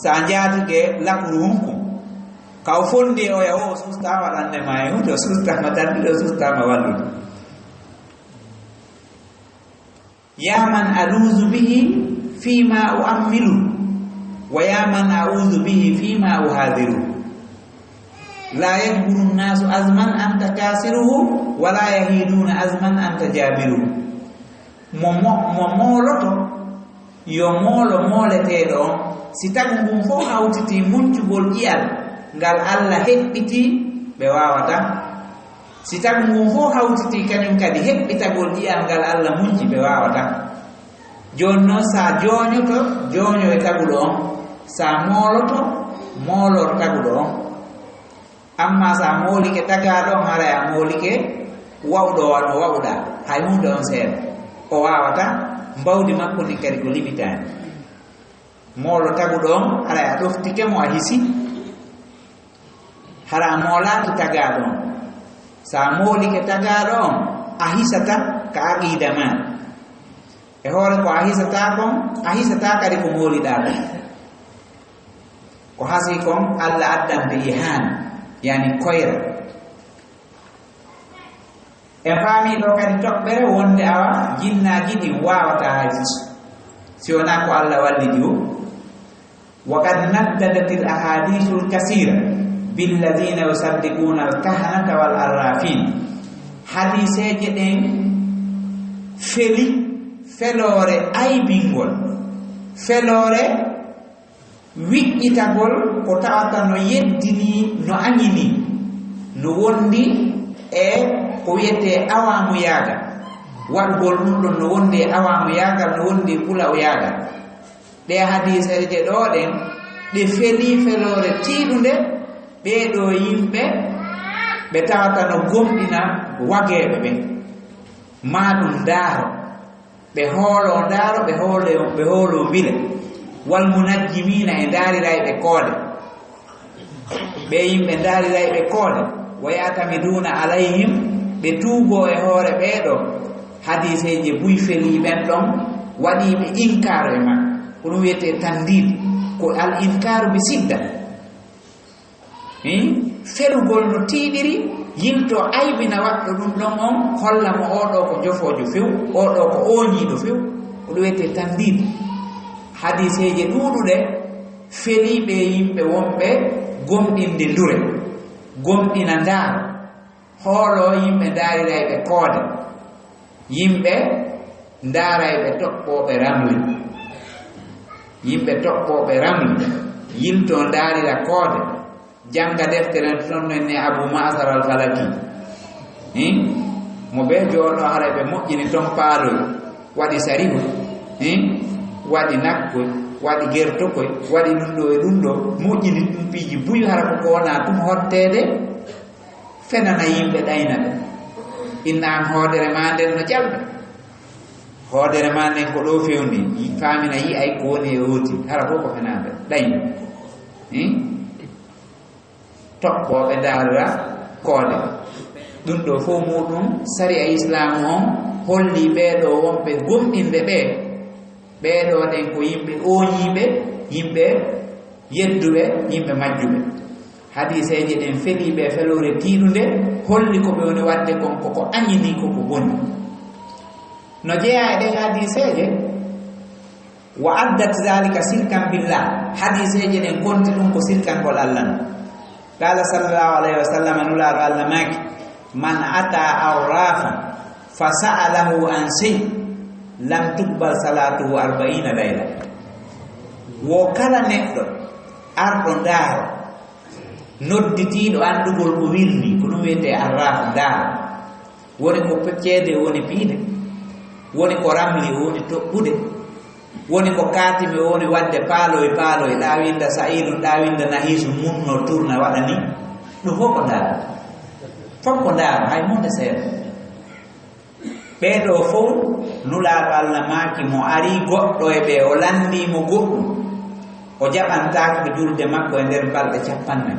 sa njaatuke lakru hunkum ka o fondi o ya o sustama waɗande ma e hunde o sustama tanɗiɗo o sustama wallude yaman aluzu bihi fima uammilu wa yaman auzu bihi fima uhadiru la yajburu nnasu azman anta kasiruhu wala yahiduna azman anta jabiruhu mo mooloto yo moolo mooleteeɗo on si tagu ngum fof hawtiti muncugol ƴiyal ngal Allah heɓɓiti ɓe wawata si tagu ngum fof hawtiti kañum kadi heɓɓitagol ƴiyal ngal Allah munci ɓe wawata joni noon sa jooñoto jooño e taguɗo on sa mooloto moolor taguɗo on amma sa moolike tagaɗo on haray a moolike wawɗo wano wawɗa hay hunde on seeɗa o wawata mbawdi makko ndi kadi ko limitani moolo taguɗo on haray a ɗoftike mo a hisi hara a moolaki tagaɗo on sa moolike tagaɗo on a hisata ka aqida ma e hoore ko a hisata kon a hisata kadi ko mooliɗa ɗon ko hasi kon Allah addante ihana yani koyra en faami ɗo kadi toɓɓere wonde awa jinnaji ɗi wawata hay fus si wona ko Allah wallidi o wa qad naddadat al ahadithu al kasira billadina yusaddiquna al kahanata wal arrafin hadiseje ɗen feli felore aybingol felore wiƴƴitagol ko tawata no yeddini no añini no wondi e ko wiyete awamu yaagal waɗgol ɗum ɗon no wondi e awamu yaagal no wondi ɓula o yaagal ɗe hadiseje ɗo ɗen ɗe feli felore tiiɗunde ɓeeɗo yimɓe ɓe tawata no gomɗina wageɓe ɓe ma ɗum ndaaro ɓe hoolo ndaaro ɓe hoolo bile wal munajjimina e daarirayɓe koode ɓe yimɓe daarirayɓe koode wa yatamiduna alayhim ɓe tuugo e hoore ɓeeɗo hadiseje buy feli ɓen ɗon waɗiɓe inkaru e ma ko ɗum wiyete tandid ko al inkaru bi sidda ferugol no tiiɗiri yimto aybina waɗɗo ɗum ɗon on holla mo oɗo ko jofojo few oɗo ko oñiɗo few ko ɗum wiyete tandid hadiseje ɗuuɗuɗe feliɓe yimɓe wonɓe gomɗinde ndure gomɗina ndaaro hoolo yimɓe daarirayɓe koode yimɓe ndaarayɓe toɓɓoɓe ramli yimɓe toɓɓoɓe ramli yimto ndaarira koode janga deftere ton ne Abu Ma'sar al-Falaki mo ɓe jooɗo hara ɓe moƴƴini ton paaloy waɗi sarihu waɗi nakkoy waɗi gertokoy waɗi ɗum ɗo e ɗum ɗo moƴƴini ɗum piiji buy hara ko wona tum hottede fenana yimɓe ɗayna ɓe inna an hoodere ma nden no ƴalɓe hoodere ma nden ko ɗo fewndi famina yi ay ko woni e hooti hara fof ko fenade ɗayna toɓɓoɓe daarira koode ɗum ɗo fof muɗum sariya islamu on holli ɓeeɗo wonɓe gomɗinɓe ɓeeɗo ɗen ko yimɓe oñiɓe yimɓe yedduɓe yimɓe majjuɓe hadiseje ɗen feliɓe felore tiiɗunde holli ko ɓe woni wadde kon koko añini koko boni no jeeya e ɗen hadiseje wa addat zalika sirkan billah hadiseje ɗen konti ɗum ko sirkangol Allah no qala sallallahu alayhi wa sallam nulaɗo Allah maki man ata awrafan fa sa'alahu an sey lam tuqbal salatuhu 40 layla wo kala neɗɗo arɗo ndaaro nodditiiɗo andugol ko wirni ko ɗum wiyete arraf ndaaro woni ko ceede woni piide woni ko ramli woni toɓɓude woni ko kaatime woni wadde paaloye ɗawinda sa'idu ɗawinda nahisu munno tourna waɗa ni ɗum fof ko ndaaro hay hunde seeɗa ɓeeɗo fof nulaaɗo Allah maaki mo ari goɗɗo e ɓe o landimo goɗɗum o jaɓantaaki ko julde makko e nder balɗe 40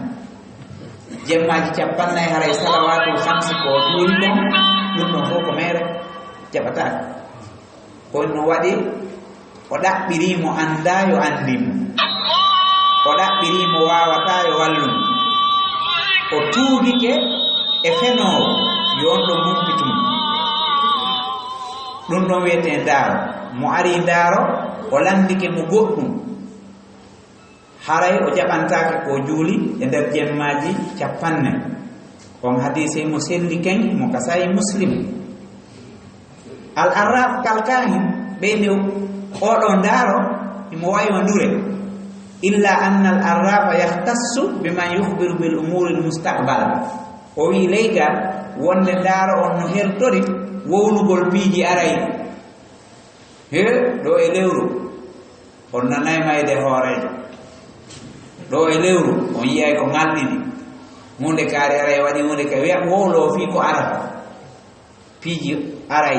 jemmaji 40 haray salawatul hamsi ko juuli ɗon ɗum ɗon fof ko mere jaɓataake kono no waɗi o ɗaɓɓirimo annda yo andimo o ɗaɓɓirimo wawata yo wallum o tuubike e fenowo yo on ɗo mumpitum ɗum ɗon wiyete ndaaro mo ari ndaaro o landike mo goɗɗum haray o jaɓantake ko juuli e nder jemmaji 40 on hadise mo selli ken mo kasayi muslim al arraf kalkahin ɓeyde oɗo ndaaro imo wayiwa ndure illa anna al arrafa yahtassu biman yuhbiru bil umuri l mustaqbala o wi leygal wonde ndaaro on no hertori wownugol piiji aray he ɗo e lewru on nanay mayde hoorejo ɗo e lewru on yiyay ko ngalɗini hunde kaari aray waɗi hunde ka wiya wowlo fi ko arata piiji aray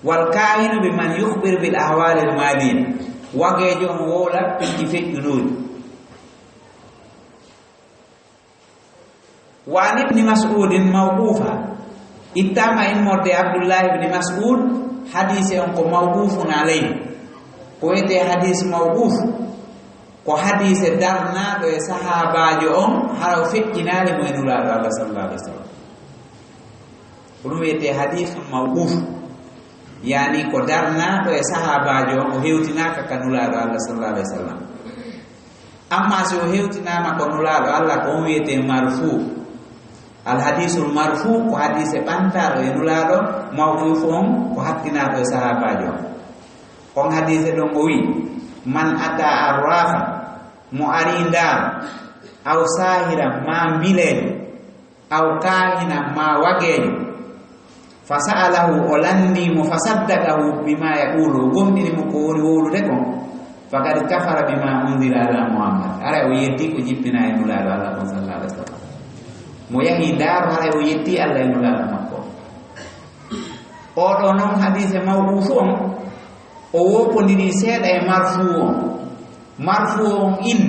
wal kahinu bi man yukhbir bil ahwali al madiya wagejo on wowla piiji feƴƴunoji wa an ibni mas'udin mawqufa ittama immorde Abdullah ibn Mas'ud hadise on ko mawqufun alayhi ko wiyete hadise mawquf ko hadise darnaɗo e sahabajo on hara feƴƴinali mo e nulaɗo Allah sallallahu alaihi wasallam ko ɗum wiyete hadise mawquf yani ko darnaɗo e sahabajo on o hewtinaka ka nulaɗo Allah sallallahu alaihi wasallam amma so o hewtinama ko nulaɗo Allah ko on wiyete marfu al hadisul marfu ko hadise ɓantaɗo e nulaɗo mawquf on ko hattinaɗo e sahabajo kon hadise ɗon o wi man ata arrafa mo ari ndar aw sahira ma mbilejo aw kahina ma wagejo fa sa'alahu o landimo fa saddaqahu bima yaqulu gomɗini mo ko woni wowlude kon fakad kafara bima unzila ala muhammad ara o yetti ko jippina e nulaɗo allah kon sallallahu alaihi wasallam mo yahi daaro hara o yetti allah e nulaɗo makko oɗo noon hadise mawɗufu on o woppodiri seeɗa e marfu on in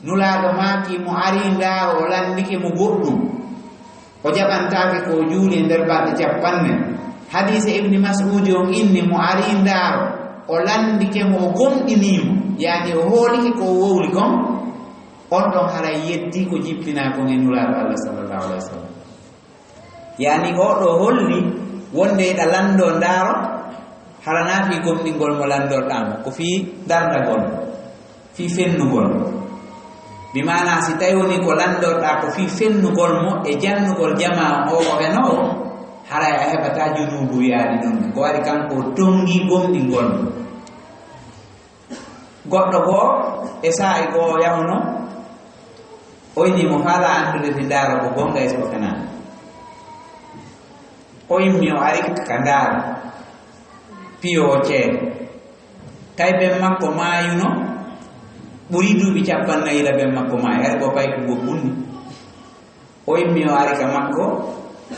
nulaɗo maaki mo ari ndaaro o landike mo goɗɗum o jaɓantake ko juuli e nder balɗe capanɗe hadise ibni mas'udi on inni mo ari ndaaro o landike mo o gomɗinimo yani o hoolike ko wowli kon on ɗon haray yetti ko jippina kon e nulaɗo allah sallallahu alaihi wasallam yani oɗo holli wonde ɗa lando ndaaro harana fi gomɗingol mo landorɗamo ko fi dardagol fi fennugol bimana si tawi woni ko landorɗa ko fi fennugol mo e jannugol jama o ko henowo haray a heɓata junubu wiyaɗi ɗon ko waɗi kanko tongi gomɗingol mo goɗɗo goo e sa'i goo yahuno o yini mo haala andude ti ndaaro ko gonga e so fenani o yimmi o ari ka ndaaro piyo o ceeɗe tawi ɓen makko maayuno ɓuri duuɓi 40 ɓen makko maayi ari ko pay ko go bunni o yimmi o ari ka makko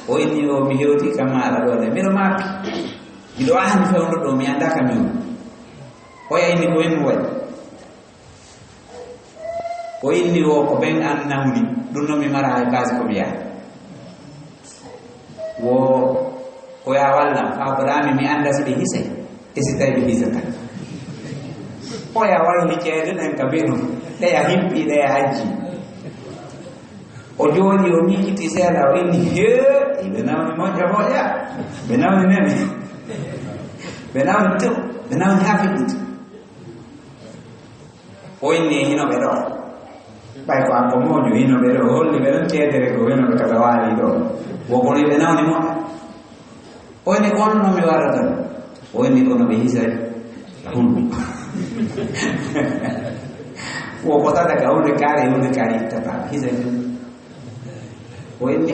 o inni o mi hewti ka maɗa ɗo de mbiɗo maapi miɗo ahani fewndo ɗo mi anda ka miwno o yayni ko henmi waɗi o inni o ko ɓen an nawni ɗum noon mi mara hay base ko mi yaha wo ko ya wallam fa ko ɗami mi anda si ɓe hisay e si tawi ɓe hisata o ya wayli ceede ɗen ka ɓenum ɗeya himɓi ɗeya hajji o jooɗi o miijiti seeɗa o inni he ɓe nawni moƴƴo moƴƴa ɓe nawni nene ɓe nawni tew ɓe nawni ha fiɗɗiti o inni e hinoɓe ɗo ɓay ko an ko moƴo hinoɓe ɗo holli ɓe ɗon ceedere ko hinoɓe kada waali ɗo wokono ɓe nawni moƴƴa o inni on no mi warata o inni kono ɓe hisari hulɓi wo ko tata ka hunde kaari ittata hisari o inni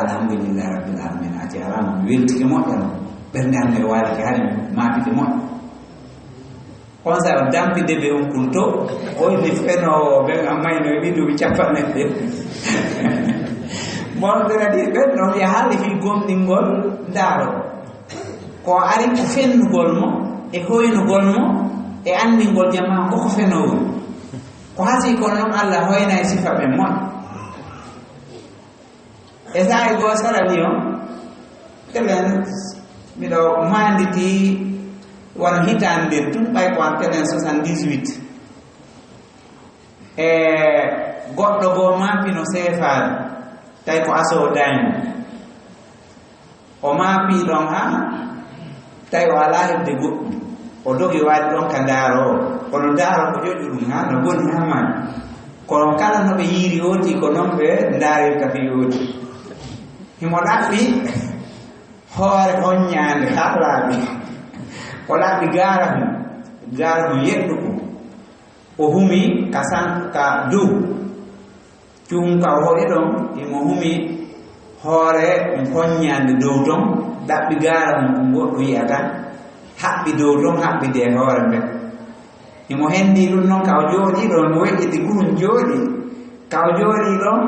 alhamdulillah rabbil alamin a jarama mi weltike moƴƴa no ɓernde am nde waalike hari maapike moƴƴa on saa dampide ɓe on kunto o inni fenowo ɓen a mayno e ɗiɗuɓi 40 monɓena ɗi ɓen ɗon ya haalde fi gomɗingol ndaaro ko ari ko fennugol mo e hoynugol mo e anndingol jama koko fenowol ko hasi kono noon allah hoyna e sifa ɓen moƴƴa e sa'i goo sarani o telen miɗo manditi wona hitande nden tun ɓay ko an telen 78 e goɗɗo goo maapino seefaade tawi ko asowo daymo o maapi ɗon ha tawi o alaa heɓde goɗɗum o dogi waadi ɗon ka ndaaro o kono ndaaro ko joƴƴi ɗum ha no boni ha maaji kono kala no ɓe yiiri yooti ko noon ɓe ndaarirta fi yooti himo ɗaɓɓi hoore hoññaande haa laaɓi o ɗaɓɓi gaara hum yeɗɗu ko o humi ka dow cuum ka o hoɗi ɗon imo humi hoore hoññaande dow ton ɗaɓɓi gaara hum ko goɗɗo yiyata haɓɓi dow ton haɓɓide e hoore nden imo henndi ɗum noon ka o jooɗii ɗon mo weƴƴiti gurum jooɗi ka o jooɗii ɗon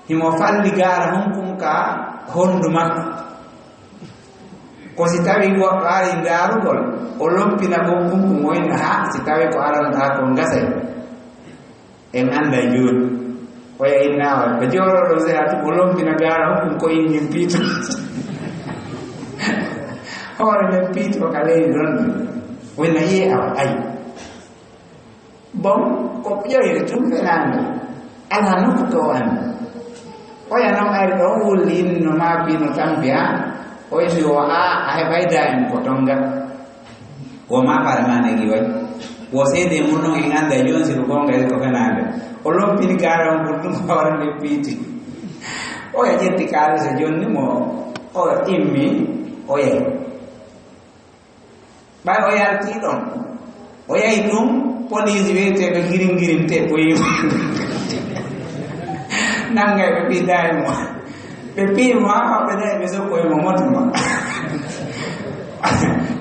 himo falli gaara honkum ka honndu makko ko si tawi goɗɗo ari ndaarugol o lompina gonkum ko moyna ha si tawi ko aranɗaa ko gasay en annda jooni o yayinnawa ɓe jooɗoɗo se atu o lompina gaara honkum ko innin piito hoore men piito ka leydi ɗon wona yiye awa ayi bon ko ƴoyre tum fenaande ala nokku to o anndi oya noon ari ɗo wulli inno maabino tampi ha o wi o a heɓayda en ko tonga wo maɓare ma negi way wo seede mum noon en annda joni siko gonga ko fenade o lompini gaara on pour ɗum hoore nde piiti oya ƴetti kaalisa jonni mo o immi o yehi ɓay o yalti ɗon o yahi ɗum police wiyeteɓe giringirimte ɓoyimo nanngay ɓe ɓiddayimo ɓe piimo ha ɓe nayi ɓe sokkoyimo motuma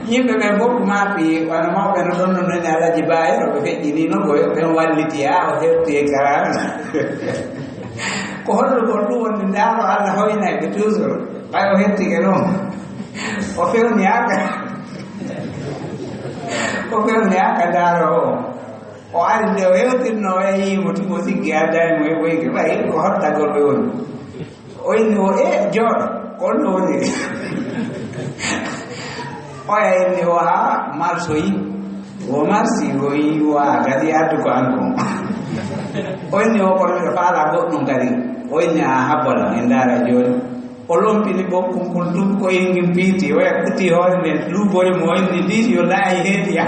yimɓe ɓe fof maapi wano mawɓe no ɗon non nani alaji bayero ɓe feƴƴinino ko ɓen walliti ha o hefti e karana ko hollugol ɗum wonde ndaaro Allah hoynayɓe toujours ɓay o hettike ɗon o fewni haka ndaaro o ari nde o hewtirno o yeyimo timo siggi addayimo e ɓoyke ɓay ko hottagol ɓe woni o inni o jooɗo ko onno woni oya inni o ha marsoyi o marsi o yi wa kadi addu ko an ko o inni o kono ɓe faala goɗɗum kadi o inni a habbola e ndaara jooni o lompini ɓokkum kon ɗum ko ingin piiti o yakkuti hoore nden luuboye mo inni ndi yo laayi heediya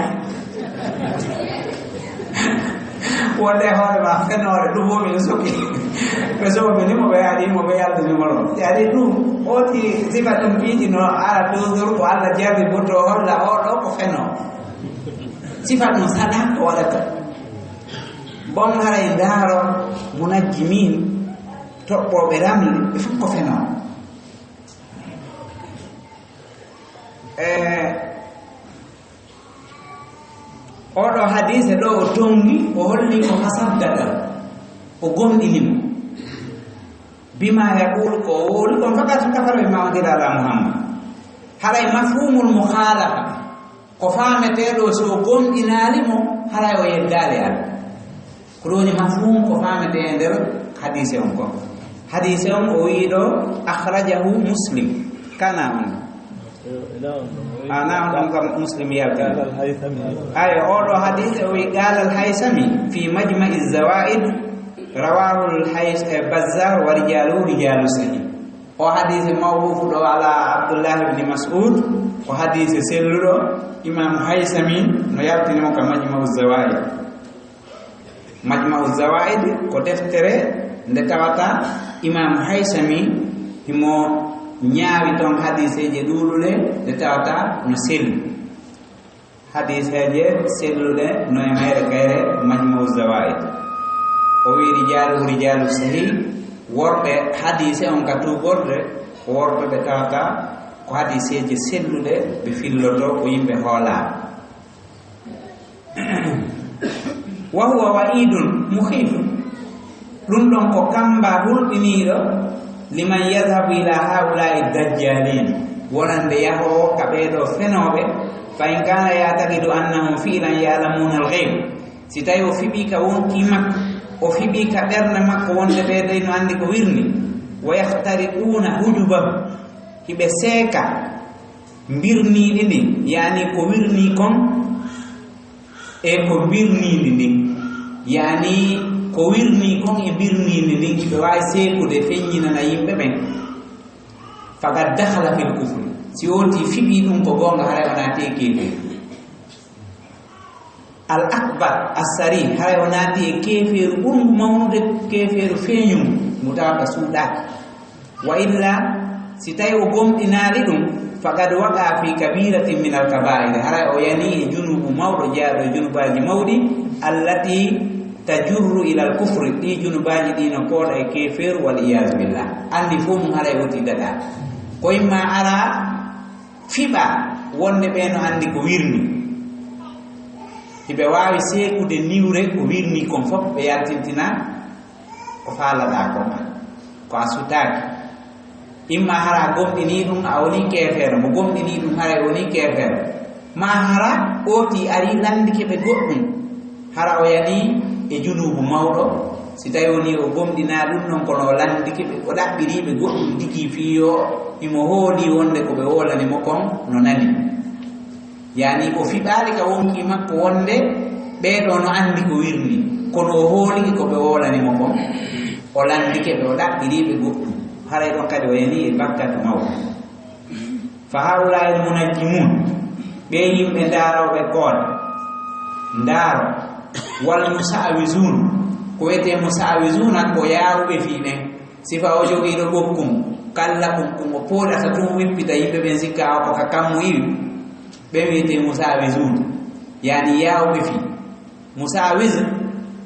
wonde hoore ma fenoore ɗum womi no soki ɓe soɓe nimo ɓe yaɗimo ɓe yaldinimo ɗon yaɗi ɗum oti sifa ɗum piiji no ara toujours ko Allah jarri boto holla oɗo ko feno sifa ɗum saɗa ko waɗata bon haray ndaaro munajjimin toɓɓoɓe ramli ɓe fof ko feno oɗo hadise ɗo o tongi o holli ko hasaddaɗa o gomɗinimo bima yaqulu ko woli kon fakat kafaro e mawdira ala muhammad haray mafhumul mukhalafa ko faameteɗo so gomɗinalimo haray o yeddali ala ko ɗoni mafhum ko faamete e nder hadise on ko hadise on o wiiɗo akhrajahu muslim kana on أنا أنكم مسلم يالك أي أولو حديث قال الهيثمي في مجمع الزوائد رواه البزار ورجاله رجال صحيح وحديث موقوف على عبد الله بن مسعود وحديث سلو إمام هيثمي نيالتي نمك مجمع الزوائد مجمع الزوائد كتفتر نتواتا إمام هيثمي هما ñaawi toon hadiseje ɗuuɗuɗe nde tawata no sellu hadiseje selluɗe no e mayre kayre majmou zawaid o wi rijalu sahih worɓe hadise on ka tuɓorde ko worɓe ɓe tawata ko hadiseje selluɗe ɓe filloto ko yimɓe hoolaa wa huwa wa'idun muhif ɗum ɗon ko kamba hulɓiniiɗo liman yadhabu ila haulai dajjalin wonande yahowo ka ɓeeɗo fenoɓe fa in kana yataqidu annahum filan yalamuna alghayb si tawi o fiɓi ka wonki makko o fiɓi ka ɓernde makko wonde ɓeeɗo no andi ko wirni wa yahtariquna hujubahu hiɓe seeka mbirniɗi ndi yani ko wirni kon e ko birniɗi ndi yani ko wirni kon e birninde ndin ɓe wawi seekude feññinana yimɓe ɓen fakat dahala fil kufri si wonti fiɓi ɗum ko gonga haray o naati e keefeeru al akbar assari haray o naati e keefeeru ɓurngu mawnude keefeeru feeñum mo tawa ka suuɗaki wa illa si tawi o gomɗinaali ɗum fakat waqa fi kabiratin min al kabair haray o yani e junubu mawɗo jaaɗo e junubaji mawɗi allati tajurru ila al kufri ɗi junubaji ɗi no kooɗa e kefer wal iyadu billah andi fof mum haray woti daɗa ko imma ara fiɓa wonde ɓe no andi ko wirni hiɓe wawi seekude niwre ko wirni kon fof ɓe yaltintina ko faalaɗa kon ko a sutaki imma hara gomɗini ɗum a woni kefere mo gomɗini ɗum haray woni kefere ma hara ɓooti ari landike ɓe goɗɗum hara o yani e junubu mawɗo si tawi woni o gomɗina ɗum ɗon kono o landike ɓe o ɗaɓɓiriɓe goɗɗum digi fiyo imo hooli wonde ko ɓe wolanimo kon no nani yani o fiɓaali ka wonki makko wonde ɓeeɗo no andi ko wirni kono o hooliki ko ɓe wolanimo kon o landike ɓe o ɗaɓɓiriɓe goɗɗum haray ɗon kadi o yani e bakkatu mawɗo fa hawlayil munajjimun ɓe yimɓe daaroɓe koode ndaaro wal musa'awizun ko wiyete musa'awizun ko yaawɓe fii ɓen sifa o jogiiɗo ɓokkum kalla kum o pooɗata tum wippita yimɓe ɓen sikka o ko ka kammo iwi ɓe wiyete musawizun yani yawɓe fi musawiz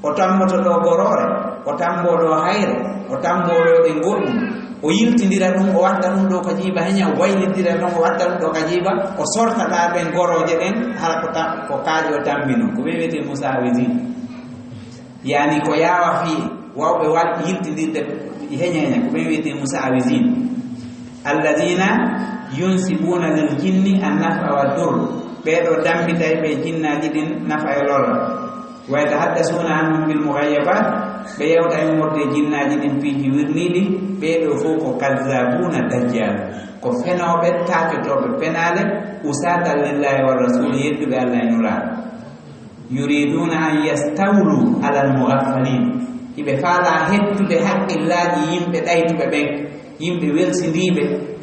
o tammoto ɗo gorore o tamboɗo hayre o tamboɗo ɗe goɗɗum o yiltidira ɗum o watta ɗum ɗo ka jiiba heña o waylidira ɗum o watta ɗum ɗo ka jiiba o sortaɗa ɓen goroje ɗen hala ko kaaƴi o tambino ko ɓe wiyete musawisin yani ko yawa fiye wawɓe yiltidirde heña ko ɓe wiyete musawisin alladina yunsibuna lil jinni an nafa wa dur ɓeɗo dambitay ɓe jinnaji ɗin nafa e lorra wa yatahaddasuna anhum bil mughayabat ɓe yewta e morde jinnaji ɗin piiji wirniɗi ɓeɗo fof ko kazzabuna dajjal ko fenoɓe taketoɓe penale usatal lillahi wa rasuli yedduɓe allah e nuraɗo yuriduna an yastawlu ala al mughaffalin iɓe faala hettude haqqillaji yimɓe ɗaytuɓe ɓen yimɓe welsidiɓe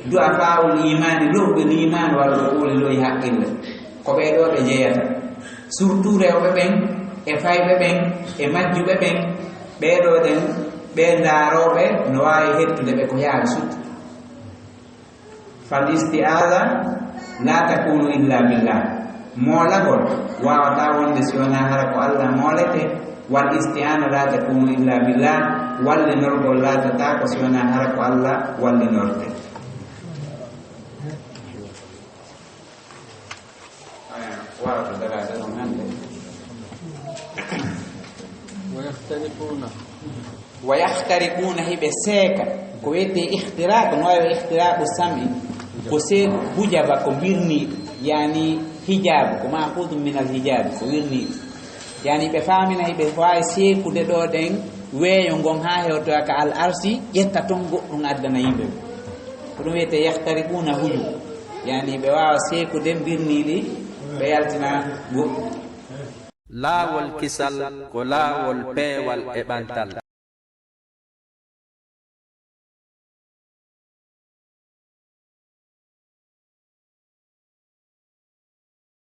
du'a fawul imani lowɓe l'imani walla ɓuuli loyi haqqille ko ɓeɗo ɓe jeeyata surtout rewɓe ɓen e fayɓe ɓen e majjuɓe ɓen ɓeɗo ɗen ɓe daaroɓe no wawi hettude ɓe ko yaawi sutta fal isti'aza la takunu illa billah moolagol wawata wonde si wona hara ko allah moolete wal isti'ana la takunu illa billah wallinorgol latata ko si wona hara ko allah wallinorte wawata darade ɗon hande wa yahtariquna hiɓe seeka ko wiyete ihtiraq no wawi ihtiraqu sami ko seeku hujaba ko birniɗo yani hijabu ko mahfudum min al hijabi ko wirniɗo yani ɓe famina hiɓe wawi seekude ɗo ɗen weeyo ngon ha hewtoya ka al arsi ƴetta toon goɗɗum addana yimɓe ko ɗum wiyete yahtariquna huju yani ɓe wawa seekude birniɗi ɓe yaltina goɗɗum laawol kisal ko laawol peewal e ɓantal